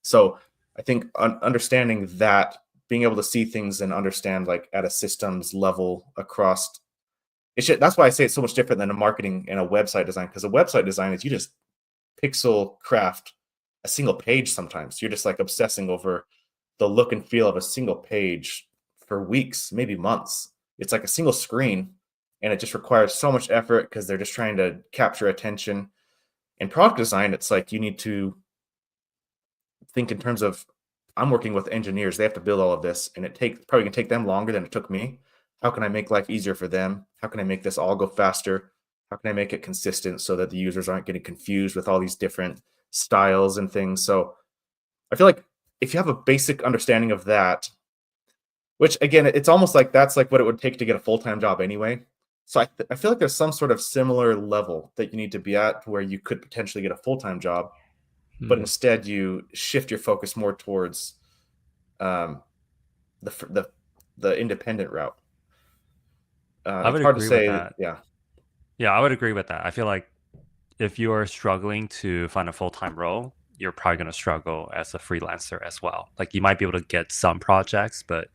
So I think understanding that, being able to see things and understand like at a systems level across that's why I say it's so much different than a marketing and a website design, because a website design is you just pixel craft a single page. Sometimes you're just like obsessing over the look and feel of a single page for weeks, maybe months. It's like a single screen, and it just requires so much effort because they're just trying to capture attention. In product design, it's like you need to think in terms of, I'm working with engineers, they have to build all of this, and it probably can take them longer than it took me. How can I make life easier for them? How can I make this all go faster? How can I make it consistent so that the users aren't getting confused with all these different styles and things? So I feel like if you have a basic understanding of that, which again, it's almost like that's like what it would take to get a full-time job anyway. So I feel like there's some sort of similar level that you need to be at where you could potentially get a full-time job, but Hmm. instead you shift your focus more towards um, the independent route. I It's would hard to agree with say. that. Yeah, Yeah, I would agree with that. I feel like if you're struggling to find a full-time role, you're probably going to struggle as a freelancer as well. Like you might be able to get some projects, but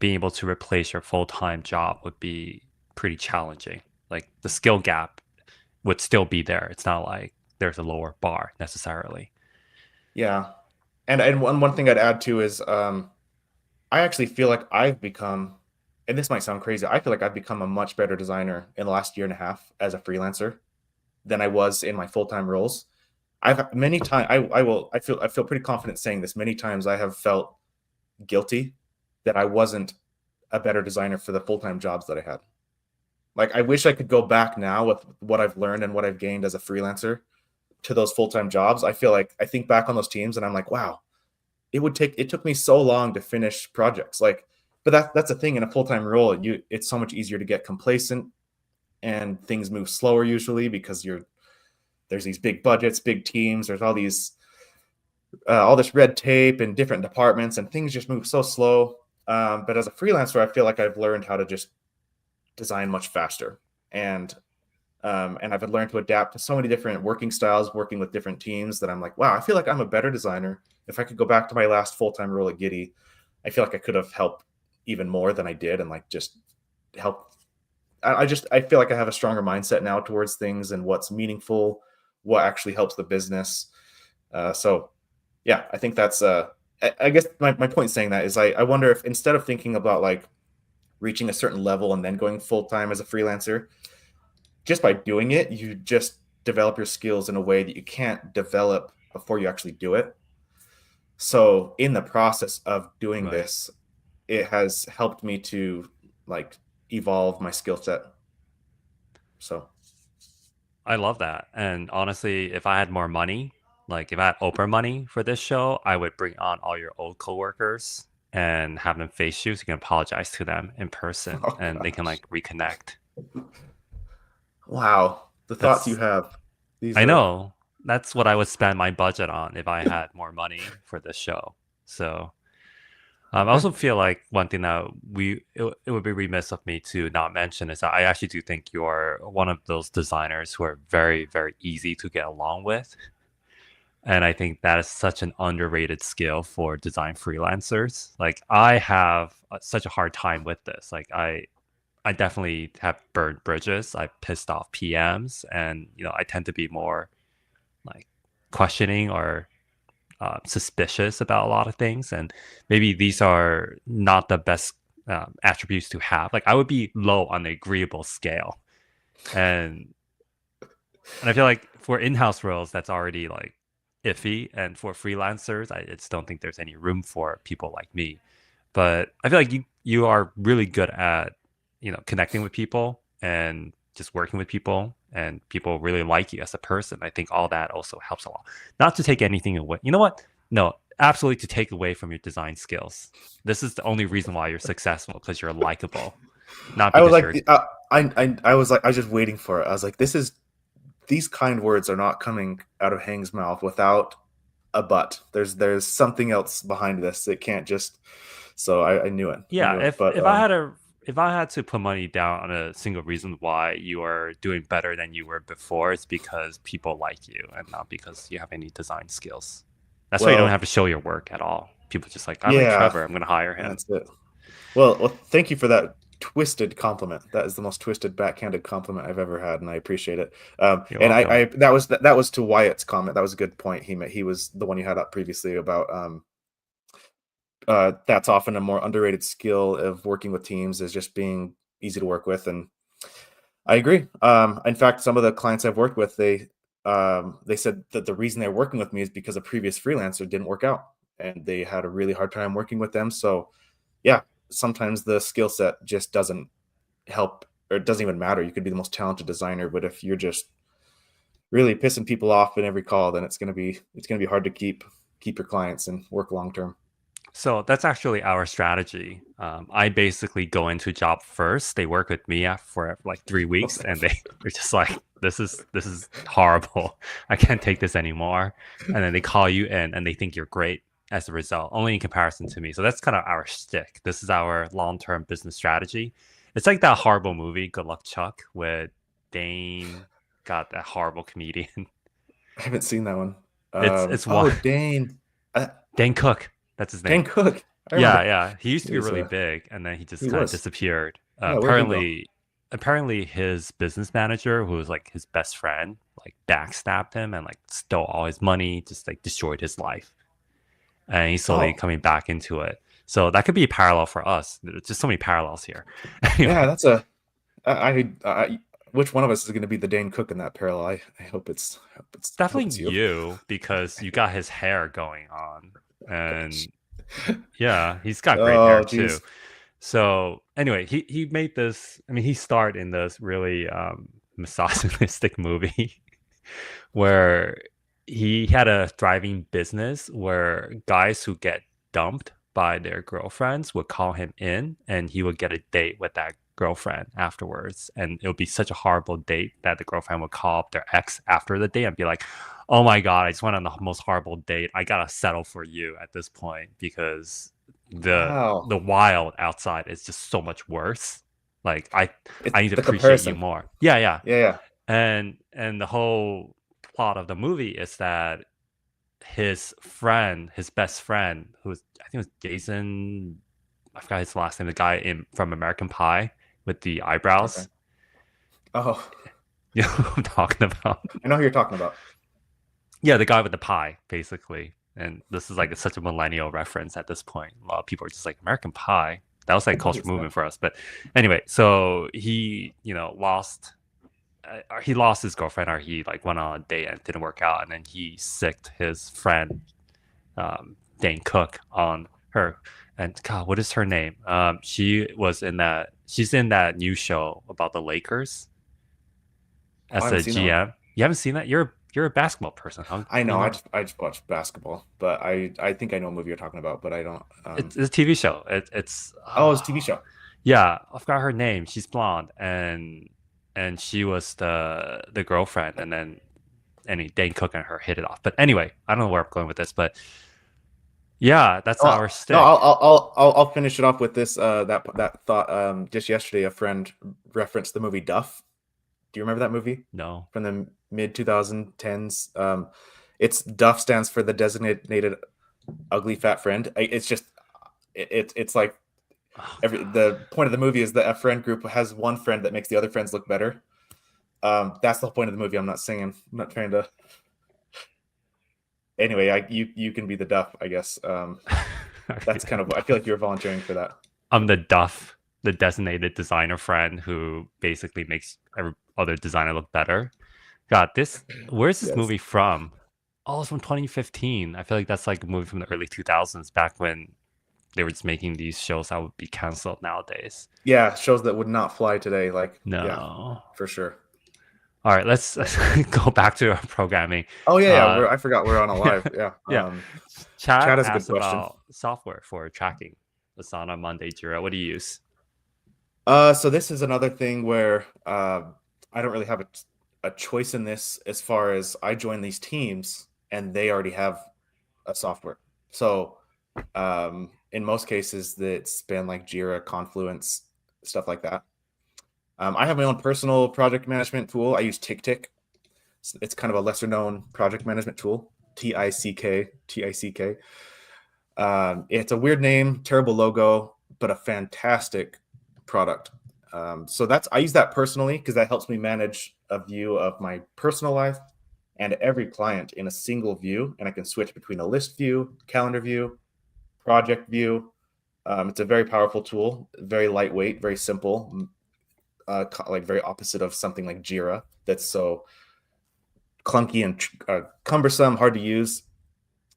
being able to replace your full-time job would be pretty challenging. Like the skill gap would still be there. It's not like there's a lower bar necessarily. yeah. And one thing I'd add too is I actually feel like I've become, and this might sound crazy, I feel like I've become a much better designer in the last year and a half as a freelancer than I was in my full-time roles. I've many times I feel pretty confident saying this. Many times I have felt guilty that I wasn't a better designer for the full-time jobs that I had. Like I wish I could go back now with what I've learned and what I've gained as a freelancer to those full-time jobs. I feel like I think back on those teams and I'm like, wow, it took me so long to finish projects. Like, but that's the thing in a full-time role, it's so much easier to get complacent and things move slower usually because there's these big budgets, big teams, there's all this red tape and different departments, and things just move so slow. But as a freelancer, I feel like I've learned how to just design much faster, and and I've learned to adapt to so many different working styles, working with different teams, that I'm like, wow, I feel like I'm a better designer. If I could go back to my last full-time role at Giddy, I feel like I could have helped even more than I did, and like just help. I feel like I have a stronger mindset now towards things and what's meaningful, what actually helps the business. So yeah, I think that's I guess my point saying that is I wonder if instead of thinking about like reaching a certain level and then going full time as a freelancer, just by doing it, you just develop your skills in a way that you can't develop before you actually do it. So in the process of doing Right. this, it has helped me to like evolve my skill set. So I love that. And honestly, if I had more money, like if I had Oprah money for this show, I would bring on all your old coworkers and have them face you so you can apologize to them in person oh and they can gosh. like reconnect. Wow. The thoughts you That's, have. These I are know, that's what I would spend my budget on if I had more money for this show. So I also feel like one thing that it would be remiss of me to not mention is that I actually do think you're one of those designers who are very, very easy to get along with. And I think that is such an underrated skill for design freelancers. Like I have such a hard time with this. Like I definitely have burned bridges. I pissed off PMs, and I tend to be more like questioning or suspicious about a lot of things. And maybe these are not the best attributes to have. Like I would be low on the agreeable scale, and I feel like for in-house roles, that's already like iffy, and for freelancers, I just don't think there's any room for people like me. But I feel like you are really good at connecting with people and just working with people and people really like you as a person, I think all that also helps a lot. Not to take anything away. You know what? No, absolutely to take away from your design skills. This is the only reason why you're successful because you're likable, not I was because like, you're. I was like, I was just waiting for it. I was like, these kind words are not coming out of Hang's mouth without a but. There's something else behind this. It can't just. So I knew it. I Yeah, knew it. But if I had to put money down on a single reason why you are doing better than you were before, it's because people like you and not because you have any design skills. That's why you don't well, have to show your work at all. People just like, I like yeah, Trevor, I'm gonna hire him. that's it. Well, thank you for that twisted compliment. That is the most twisted, backhanded compliment I've ever had, and I appreciate it. You're And welcome. that was to Wyatt's comment. That was a good point. He was the one you had up previously about that's often a more underrated skill of working with teams is just being easy to work with, and I agree. In fact, some of the clients I've worked with, they said that the reason they're working with me is because a previous freelancer didn't work out, and they had a really hard time working with them. So, yeah, sometimes the skill set just doesn't help, or it doesn't even matter. You could be the most talented designer, but if you're just really pissing people off in every call, then it's gonna be hard to keep your clients and work long term. So that's actually our strategy. I basically go into a job first. They work with me for like 3 weeks, and they're just like, this is horrible. I can't take this anymore. And then they call you in, and they think you're great as a result, only in comparison to me. So that's kind of our stick. This is our long-term business strategy. It's like that horrible movie, Good Luck Chuck, with Dane, got that horrible comedian. I haven't seen that one. It's Oh, one Dane, uh, Dane Cook. That's his name. Dane Cook. I Yeah, remember yeah. He used to he be was really big, and then he just he kind of was. disappeared. Yeah, where'd he go? Apparently, his business manager, who was like his best friend, like backstabbed him and like stole all his money, just like destroyed his life. And he's slowly Oh, coming back into it. So that could be a parallel for us. There's just so many parallels here. yeah, Anyway, that's a. I which one of us is going to be the Dane Cook in that parallel? I hope I hope definitely it's you. you because you got his hair going on, and yeah, he's got great hair Oh, too. geez. So anyway, he made this. I mean, he starred in this really misogynistic movie where he had a thriving business where guys who get dumped by their girlfriends would call him in, and he would get a date with that girlfriend afterwards. And it would be such a horrible date that the girlfriend would call up their ex after the date and be like, "Oh my god, I just went on the most horrible date. I gotta settle for you at this point because the Wow. wild outside is just so much worse. Like It's I need to the appreciate you comparison. more." Yeah, yeah. Yeah, yeah. And the whole plot of the movie is that his friend, his best friend, who's I think it was Jason, I forgot his last name, the guy in from American Pie with the Okay. eyebrows. Oh, You know what I'm talking about? I know who you're talking about. Yeah, the guy with the pie, basically. And this is like such a millennial reference at this point. A lot of people are just like American Pie. That was like a What cultural is that? movement for us. But anyway, so he, lost he lost his girlfriend, or he like went on a date and it didn't work out, and then he sicked his friend Dane Cook on her. And God, what is her name? She's in that new show about the Lakers Oh, I as haven't a seen that one. GM. You haven't seen that? You're a basketball person. How I do you know. not? I just watched basketball, but I think I know a movie you're talking about, but I don't. It's a TV show. It's Oh, it's a TV show. yeah, I forgot her name. She's blonde, and she was the girlfriend, and then Dane Cook and her hit it off. But anyway, I don't know where I'm going with this, but yeah, that's Oh our no, stick. I'll finish it off with this. That thought. Just yesterday, a friend referenced the movie Duff. Do you remember that movie No. from the mid 2010s? It's Duff stands for the designated ugly fat friend. It's just it's like Oh God. the point of the movie is that a friend group has one friend that makes the other friends look better. That's the whole point of the movie. I'm not singing. I'm not trying to. Anyway, you can be the Duff, I guess. That's kind of. I feel like you're volunteering for that. I'm the Duff, the designated designer friend who basically makes every other designer look better. God, where's this Yes. movie from? Oh, it's from 2015. I feel like that's like a movie from the early 2000s, back when they were just making these shows that would be canceled nowadays. Yeah, shows that would not fly today. Like, yeah, No. for sure. All right, let's go back to our programming. Oh yeah, yeah. Uh, I forgot we're on a yeah, live. Yeah. yeah. Chad Chad has a good asked question. about software for tracking Asana, Monday, Jira. What do you use? So this is another thing where I don't really have a choice in this as far as I join these teams and they already have a software. So in most cases, it's been like Jira, Confluence, stuff like that. I have my own personal project management tool. I use TickTick. It's kind of a lesser known project management tool. TickTick. It's a weird name, terrible logo, but a fantastic product. So I use that personally because that helps me manage a view of my personal life and every client in a single view, and I can switch between a list view, calendar view, project view. It's a very powerful tool, very lightweight, very simple, like very opposite of something like Jira that's so clunky and cumbersome, hard to use.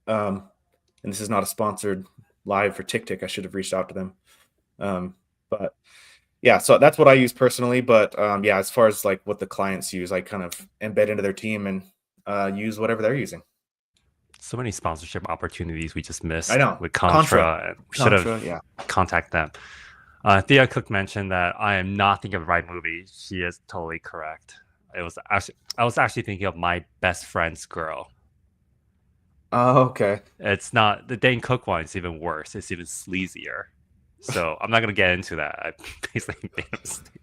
And this is not a sponsored live for TickTick. I should have reached out to them. But yeah, so that's what I use personally. But yeah, as far as like what the clients use, I kind of embed into their team and use whatever they're using. So many sponsorship opportunities we just I missed know. with Contra. Contra, and we should Contra, have yeah. contacted them. Thea Cook mentioned that I am not thinking of the right movie. She is totally correct. I was actually thinking of My Best Friend's Girl. Oh, okay. It's not the Dane Cook one. It's even worse. It's even sleazier. So I'm not gonna get into that. I basically made a mistake.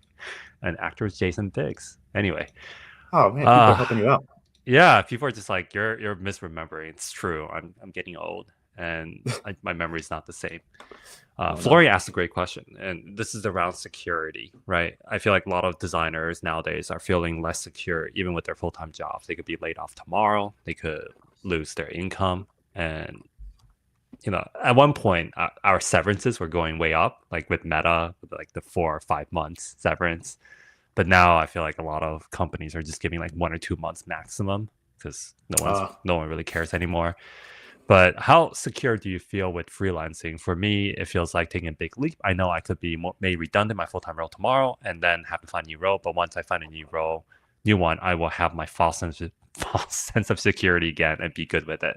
And actor is Jason Biggs. Anyway, Oh man, people are helping you out. yeah, people are just like you're misremembering. It's true. I'm getting old, and my memory is not the same. Oh, no. Florian asked a great question, and this is around security, right? I feel like a lot of designers nowadays are feeling less secure, even with their full-time jobs. They could be laid off tomorrow. They could lose their income, and at one point, our severances were going way up, like with Meta, with like the 4 or 5 months severance. But now I feel like a lot of companies are just giving like 1 or 2 months maximum because no one really cares anymore. But how secure do you feel with freelancing? For me, it feels like taking a big leap. I know I could be made redundant my full-time role tomorrow and then have to find a new role. But once I find a new one, I will have my false sense of security again and be good with it.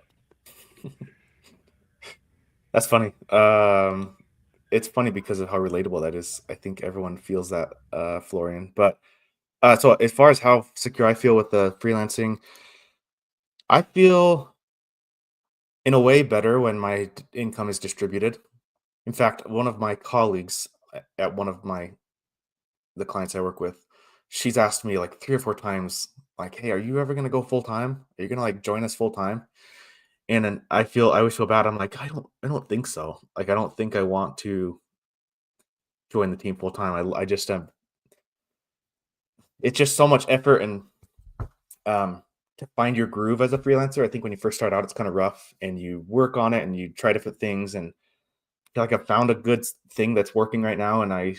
That's funny. It's funny because of how relatable that is. I think everyone feels that, Florian. But so as far as how secure I feel with the freelancing, I feel in a way better when my income is distributed. In fact, one of my colleagues at one of the clients I work with, she's asked me like 3 or 4 times, like, "Hey, are you ever gonna go full time? Are you gonna like join us full time?" And then I always feel bad. I'm like, I don't think so. Like, I don't think I want to join the team full time. I just it's just so much effort and to find your groove as a freelancer. I think when you first start out, it's kind of rough, and you work on it and you try different things. And I feel like I've found a good thing that's working right now, and I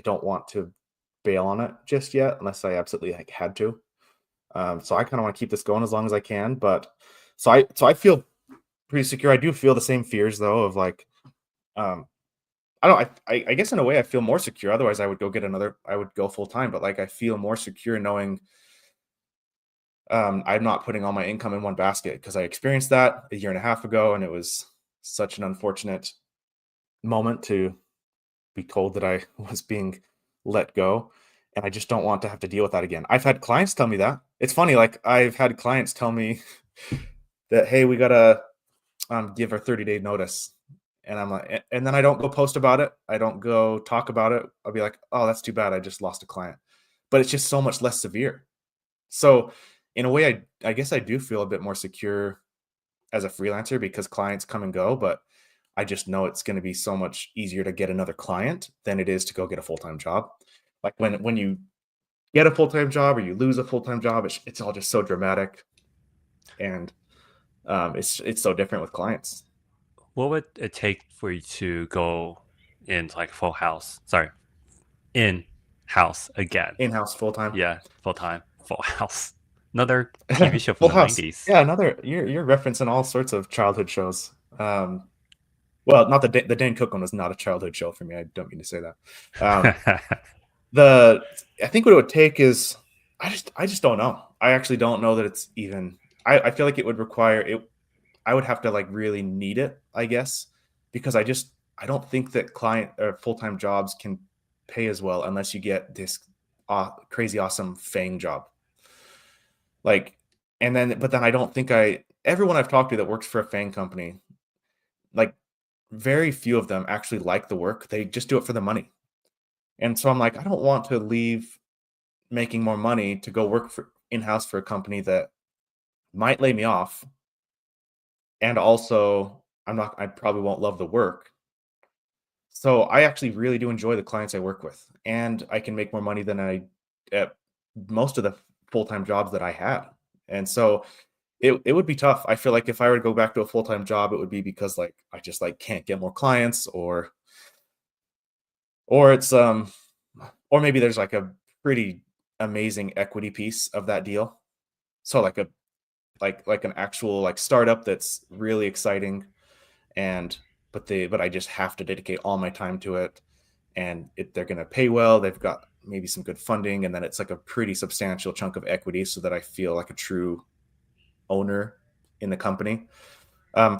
don't want to bail on it just yet unless I absolutely like had to. So I kind of want to keep this going as long as I can. But so I feel pretty secure. I do feel the same fears though of like, I don't. I guess in a way I feel more secure. Otherwise, I would go get another. I would go full time. But like I feel more secure knowing I'm not putting all my income in one basket because I experienced that a year and a half ago, and it was such an unfortunate moment to be told that I was being let go. And I just don't want to have to deal with that again. I've had clients tell me that. It's funny, like I've had clients tell me that, hey, we gotta give our 30-day notice. And I'm like, and then I don't go post about it. I don't go talk about it. I'll be like, oh, that's too bad. I just lost a client. But it's just so much less severe. So in a way, I guess I do feel a bit more secure as a freelancer because clients come and go, but I just know it's going to be so much easier to get another client than it is to go get a full-time job. Like when you get a full-time job or you lose a full-time job, it's all just so dramatic, and it's so different with clients. What would it take for you to go in like full house? Sorry, in house again. In-house full-time. Yeah, full time, full house. Another TV show from Full the House. 90s. Yeah, another you're referencing all sorts of childhood shows. Well, not the Dan Cook one was not a childhood show for me. I don't mean to say that. I think what it would take is I just don't know. I actually don't know that it's even. I feel like it would require it. I would have to like really need it, I guess, because I don't think that client or full-time jobs can pay as well unless you get this crazy awesome FANG job. Like, but then I don't think everyone I've talked to that works for a FANG company, like very few of them actually like the work. They just do it for the money. And so I'm like, I don't want to leave making more money to go work for in-house for a company that might lay me off. And also I probably won't love the work. So I actually really do enjoy the clients I work with, and I can make more money than I at most of the full-time jobs that I had. And so it would be tough. I feel like if I were to go back to a full-time job, it would be because like I just like can't get more clients, or it's or maybe there's like a pretty amazing equity piece of that deal. So like like an actual like startup that's really exciting, and but I just have to dedicate all my time to it, and they're going to pay well. They've got maybe some good funding, and then it's like a pretty substantial chunk of equity, so that I feel like a true owner in the company.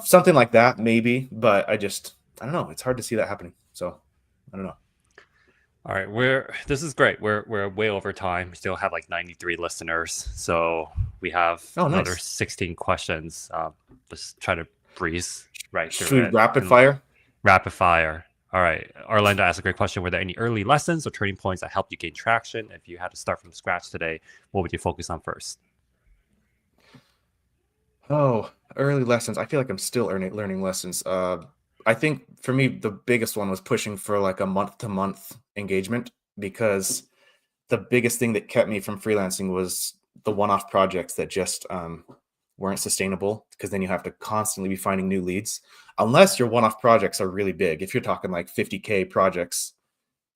Something like that, maybe, but I don't know. It's hard to see that happening. So I don't know. All right, this is great. We're way over time. We still have like 93 listeners, so we have Oh, another nice. 16 questions. Let's try to breeze right Should through we it. rapid And fire? rapid fire. All right, Orlando asked a great question. Were there any early lessons or turning points that helped you gain traction? If you had to start from scratch today, what would you focus on first? Oh, early lessons. I feel like I'm still learning lessons. I think for me, the biggest one was pushing for like a month-to-month engagement, because the biggest thing that kept me from freelancing was the one-off projects that just weren't sustainable, because then you have to constantly be finding new leads. Unless your one-off projects are really big. If you're talking like 50K projects,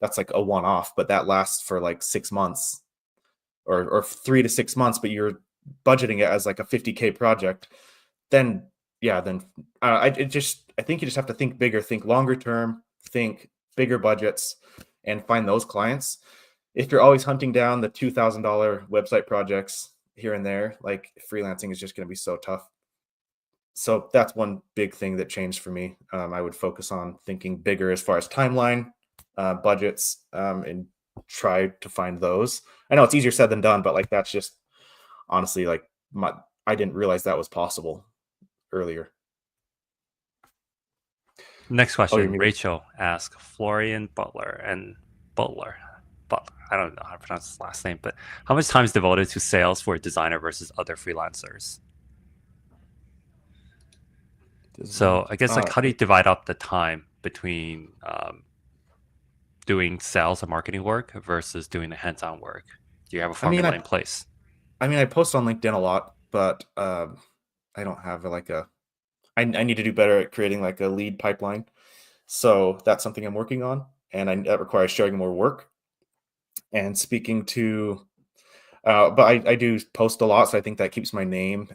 that's like a one-off, but that lasts for like 6 months, or 3 to 6 months, but you're budgeting it as like a 50K project, then yeah, then I think you just have to think bigger, think longer term, think bigger budgets, and find those clients. If you're always hunting down the $2,000 website projects here and there, like freelancing is just going to be so tough. So that's one big thing that changed for me. I would focus on thinking bigger as far as timeline, budgets, and try to find those. I know it's easier said than done, but like that's just honestly like I didn't realize that was possible earlier. Next Oh, you're question. muted. Rachel asked Florian Butler. Butler. I don't know how to pronounce his last name, but how much time is devoted to sales for a designer versus other freelancers? So I guess like how do you divide up the time between doing sales and marketing work versus doing the hands-on work? Do you have a formula in place? I post on LinkedIn a lot, but I don't have like I need to do better at creating like a lead pipeline. So that's something I'm working on, and that requires sharing more work and speaking to. But I do post a lot, so I think that keeps my name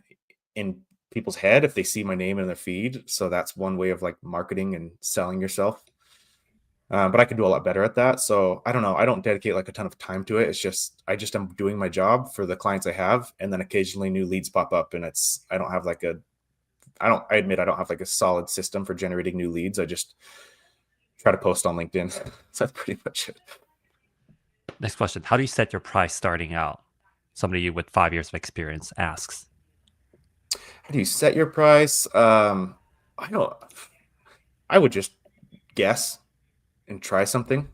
in people's head if they see my name in their feed. So that's one way of like marketing and selling yourself. But I could do a lot better at that. So I don't know. I don't dedicate like a ton of time to it. It's just I just am doing my job for the clients I have, and then occasionally new leads pop up, and I don't have like I admit I don't have like a solid system for generating new leads. I just try to post on LinkedIn. So that's pretty much it. Next question. How do you set your price starting out? Somebody with 5 years of experience asks. How do you set your price? I don't. I would just guess and try something.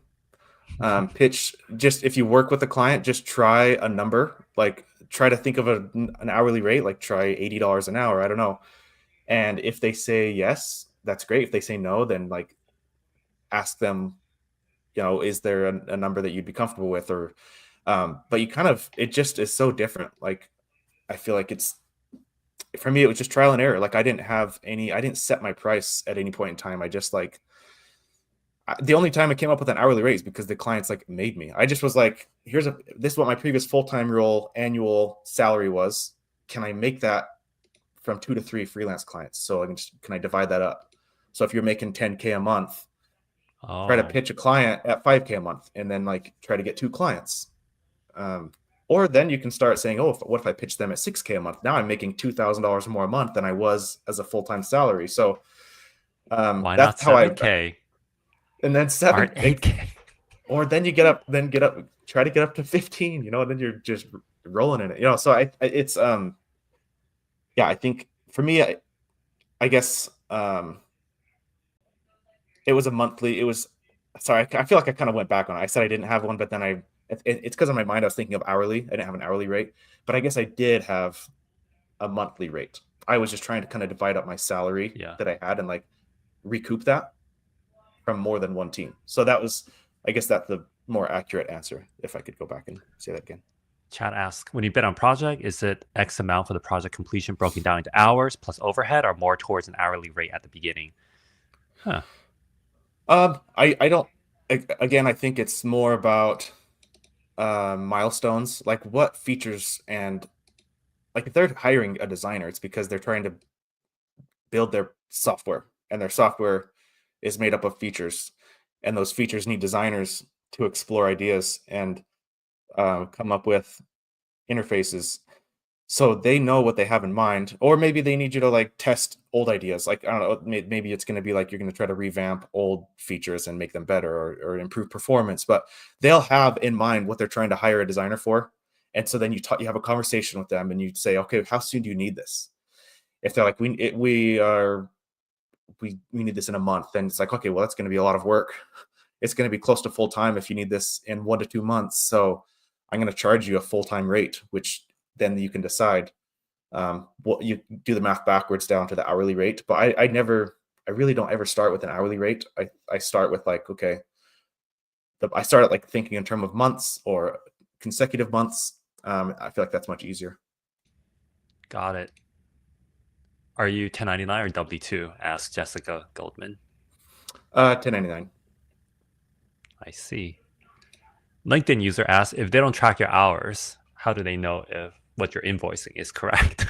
Pitch, just if you work with a client, just try a number. Like try to think of an hourly rate. Like try $80 an hour. I don't know. And if they say yes, that's great. If they say no, then like ask them, is there a number that you'd be comfortable with? Or but it just is so different. Like I feel like for me it was just trial and error. Like I didn't set my price at any point in time. I just like the only time I came up with an hourly rate is because the clients like made me. I just was like, this is what my previous full-time role annual salary was. Can I make that from 2 to 3 freelance clients? So can I divide that up? So if you're making 10K a month, try to Oh, pitch a client at 5K a month, and then like try to get 2 clients. Or then you can start saying, oh, what if I pitch them at 6K a month? Now I'm making $2,000 more a month than I was as a full-time salary. So why not that's how I, 7K? and then Aren't 8K? or then you get up, try to get up to 15, then you're just rolling in it, so it's, yeah, I think for me, I guess, sorry, I feel like I kind of went back on it. I said I didn't have one, but then it's because in my mind I was thinking of hourly. I didn't have an hourly rate, but I guess I did have a monthly rate. I was just trying to kind of divide up my salary Yeah. that I had and like recoup that from more than one team. So I guess that's the more accurate answer if I could go back and say that again. Chat asks, when you bid on project, is it X amount for the project completion broken down into hours plus overhead, or more towards an hourly rate at the beginning? Huh. I don't. Again, I think it's more about milestones, like what features, and like if they're hiring a designer, it's because they're trying to build their software, and their software is made up of features, and those features need designers to explore ideas and come up with interfaces, so they know what they have in mind. Or maybe they need you to like test old ideas, like I don't know, maybe it's going to be like you're going to try to revamp old features and make them better, or improve performance, but they'll have in mind what they're trying to hire a designer for. And so then you have a conversation with them and you say, okay, how soon do you need this? If they're like, we need this in a month, then it's like, okay, well, that's going to be a lot of work. It's going to be close to full time if you need this in 1 to 2 months. So I'm going to charge you a full-time rate, which then you can decide what you do the math backwards down to the hourly rate. But I really don't ever start with an hourly rate. I start with like, okay, I started like thinking in terms of months or consecutive months. I feel like that's much easier. Got it. Are you 1099 or W2? Asks Jessica Goldman. 1099. I see. LinkedIn user asks, if they don't track your hours, how do they know if what you're invoicing is correct?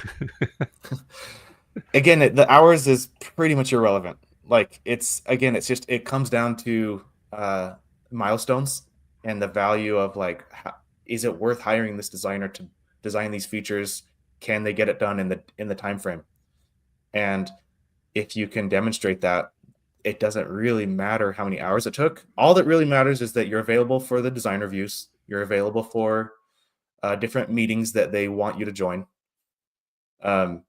Again, the hours is pretty much irrelevant. Like it comes down to milestones and the value of like, is it worth hiring this designer to design these features? Can they get it done in the time frame? And if you can demonstrate that, it doesn't really matter how many hours it took. All that really matters is that you're available for the design reviews. You're available for different meetings that they want you to join. And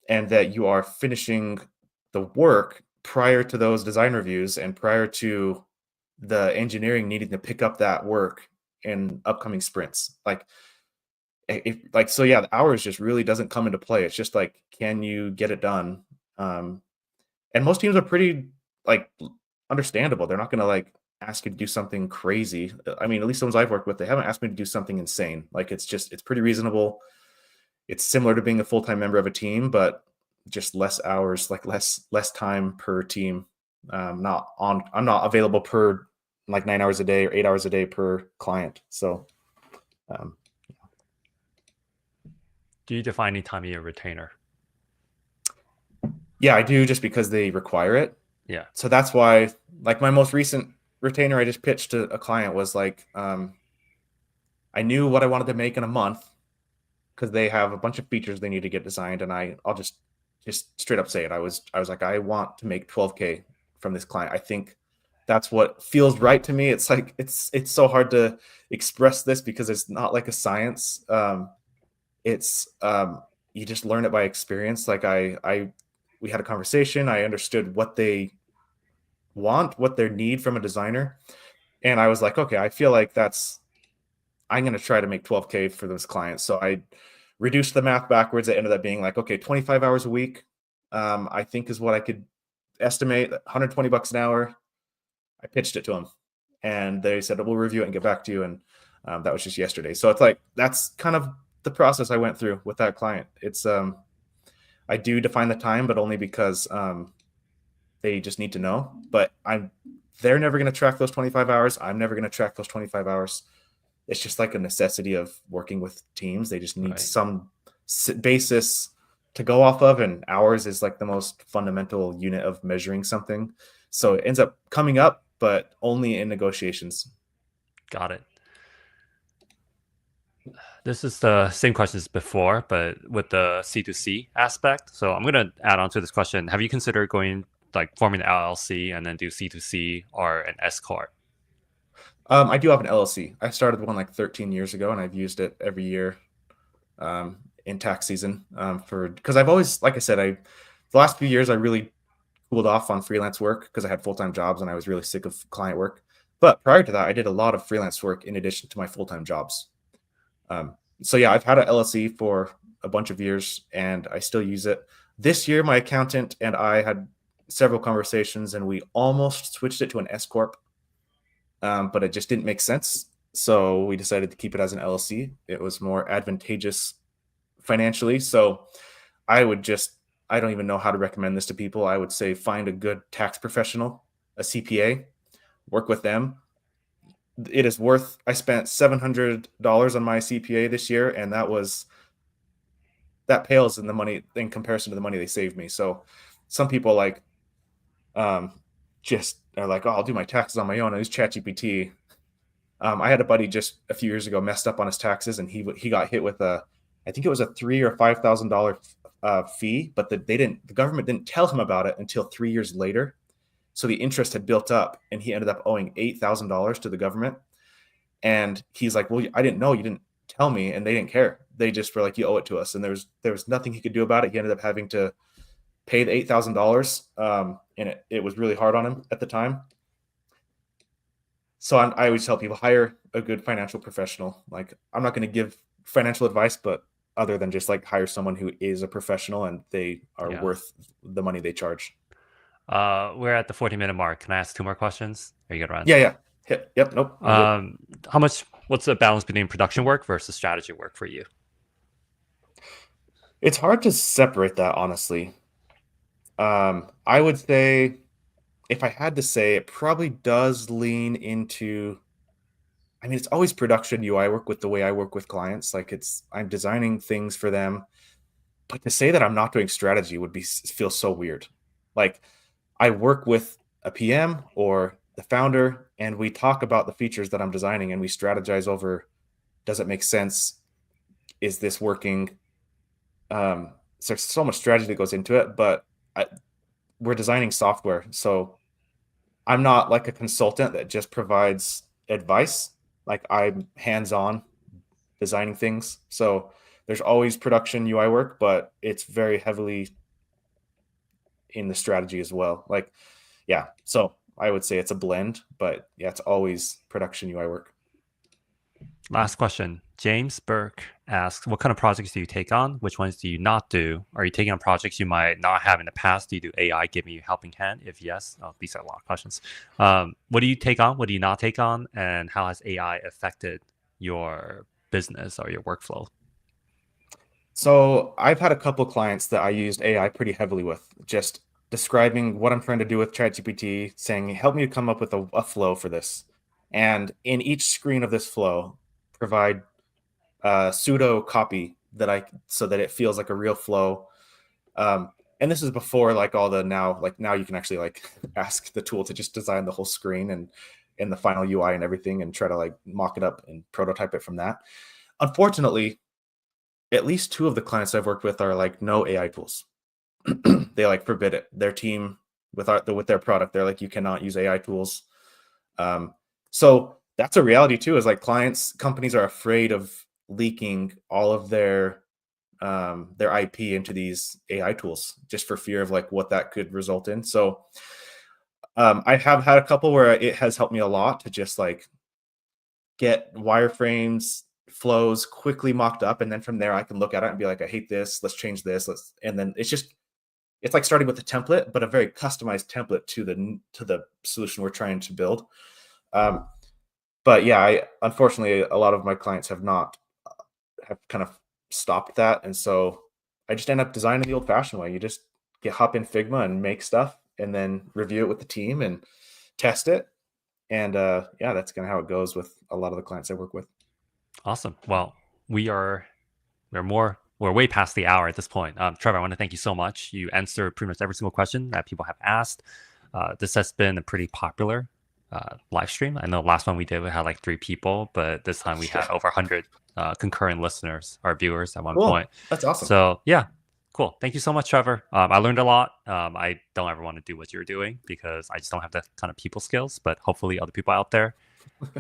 that you are finishing the work prior to those design reviews and prior to the engineering needing to pick up that work in upcoming sprints. So yeah, the hours just really doesn't come into play. It's just like, can you get it done? And most teams are pretty like understandable. They're not going to like ask you to do something crazy. I mean, at least the ones I've worked with, they haven't asked me to do something insane. Like it's pretty reasonable. It's similar to being a full-time member of a team, but just less hours, like less time per team. I'm not available per like 9 hours a day or 8 hours a day per client. So Do you define any time you're a retainer? yeah, I do, just because they require it. Yeah. So that's why, like my most recent retainer I just pitched to a client was like, I knew what I wanted to make in a month because they have a bunch of features they need to get designed, and I'll just straight up say it. I was like, I want to make 12K from this client. I think that's what feels right to me. It's like it's so hard to express this because it's not like a science. It's you just learn it by experience. Like we had a conversation. I understood what they want, what they need from a designer, and I was like, okay, I feel like I'm going to try to make 12K for this client. So I reduced the math backwards. It ended up being like, okay, 25 hours a week, I think is what I could estimate, $120 an hour. I pitched it to them and they said, we'll review it and get back to you. And that was just yesterday. So it's like, that's kind of the process I went through with that client. It's, I do define the time, but only because they just need to know, but they're never going to track those 25 hours. I'm never going to track those 25 hours. It's just like a necessity of working with teams. They just need some basis to go off of, and hours is like the most fundamental unit of measuring something. So it ends up coming up, but only in negotiations. Got it. This is the same question as before, but with the C2C aspect. So I'm going to add on to this question. Have you considered going like forming an LLC and then do C2C or an S corp? I do have an LLC. I started one like 13 years ago, and I've used it every year in tax season because I've always, like I said, the last few years I really cooled off on freelance work because I had full-time jobs and I was really sick of client work. But prior to that, I did a lot of freelance work in addition to my full-time jobs. So yeah, I've had an LLC for a bunch of years and I still use it. This year, my accountant and I had several conversations and we almost switched it to an S corp, but it just didn't make sense. So we decided to keep it as an LLC. It was more advantageous financially. So I don't even know how to recommend this to people. I would say find a good tax professional, a CPA, work with them. It is worth, I spent $700 on my CPA this year, and that pales in the money in comparison to the money they saved me. So some people like just are like, oh, I'll do my taxes on my own. I use ChatGPT. I had a buddy just a few years ago messed up on his taxes, and he got hit with I think it was a $3,000 or $5,000 fee, but the government didn't tell him about it until 3 years later. So the interest had built up, and he ended up owing $8,000 to the government. And he's like, well, I didn't know, you didn't tell me, and they didn't care. They just were like, you owe it to us, and there was nothing he could do about it. He ended up having to pay the $8,000, and it was really hard on him at the time. So I always tell people, hire a good financial professional. Like, I'm not going to give financial advice, but other than just like hire someone who is a professional and they are Yeah. worth the money they charge. We're at the 40-minute mark. Can I ask two more questions? Are you good, Ryan? Yeah. Yep. Nope. I'm good. What's the balance between production work versus strategy work for you? It's hard to separate that, honestly. I would say, if I had to say, it probably does lean into, I mean, it's always production UI work with the way I work with clients. Like I'm designing things for them, but to say that I'm not doing strategy would feel so weird. Like, I work with a PM or the founder, and we talk about the features that I'm designing, and we strategize over, does it make sense? Is this working? So there's so much strategy that goes into it, but we're designing software. So I'm not like a consultant that just provides advice. Like, I'm hands-on designing things. So there's always production UI work, but it's very heavily in the strategy as well. Like, yeah. So I would say it's a blend, but yeah, it's always production UI work. Last question. James Burke asks, what kind of projects do you take on? Which ones do you not do? Are you taking on projects you might not have in the past? Do you do AI giving you a helping hand? If yes, these are a lot of questions. What do you take on? What do you not take on? And how has AI affected your business or your workflow? So I've had a couple clients that I used AI pretty heavily with, just describing what I'm trying to do with ChatGPT, saying, help me to come up with a flow for this. And in each screen of this flow, provide a pseudo copy so that it feels like a real flow. And this is before like all the now you can actually like ask the tool to just design the whole screen and in the final UI and everything, and try to like mock it up and prototype it from that. Unfortunately, at least two of the clients I've worked with are like, no AI tools. They like forbid it. Their team with their product, they're like, you cannot use AI tools. So that's a reality too, is like companies are afraid of leaking all of their IP into these AI tools just for fear of like what that could result in. So I have had a couple where it has helped me a lot to just like get wireframes, flows quickly mocked up, and then from there I can look at it and be like, I hate this, let's change this, and then it's like starting with a template, but a very customized template to the solution we're trying to build. But yeah, unfortunately a lot of my clients have kind of stopped that, and so I just end up designing the old-fashioned way. You just hop in Figma and make stuff, and then review it with the team and test it. And yeah, that's kind of how it goes with a lot of the clients I work with. Awesome. Well, we're more we're way past the hour at this point. Trevor, I want to thank you so much. You answered pretty much every single question that people have asked. This has been a pretty popular live stream. I know last one we did, we had like 3 people, but this time we had over 100 concurrent listeners or viewers at one Cool. point. That's awesome. So yeah, cool. Thank you so much, Trevor. I learned a lot. I don't ever want to do what you're doing because I just don't have the kind of people skills, but hopefully other people out there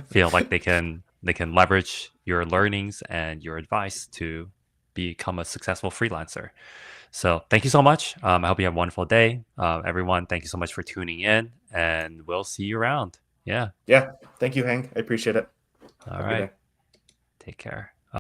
feel like they can leverage your learnings and your advice to become a successful freelancer. So thank you so much. I hope you have a wonderful day. Everyone, thank you so much for tuning in, and we'll see you around. Yeah. Yeah. Thank you, Hank. I appreciate it. All Have a good right. day. Take care.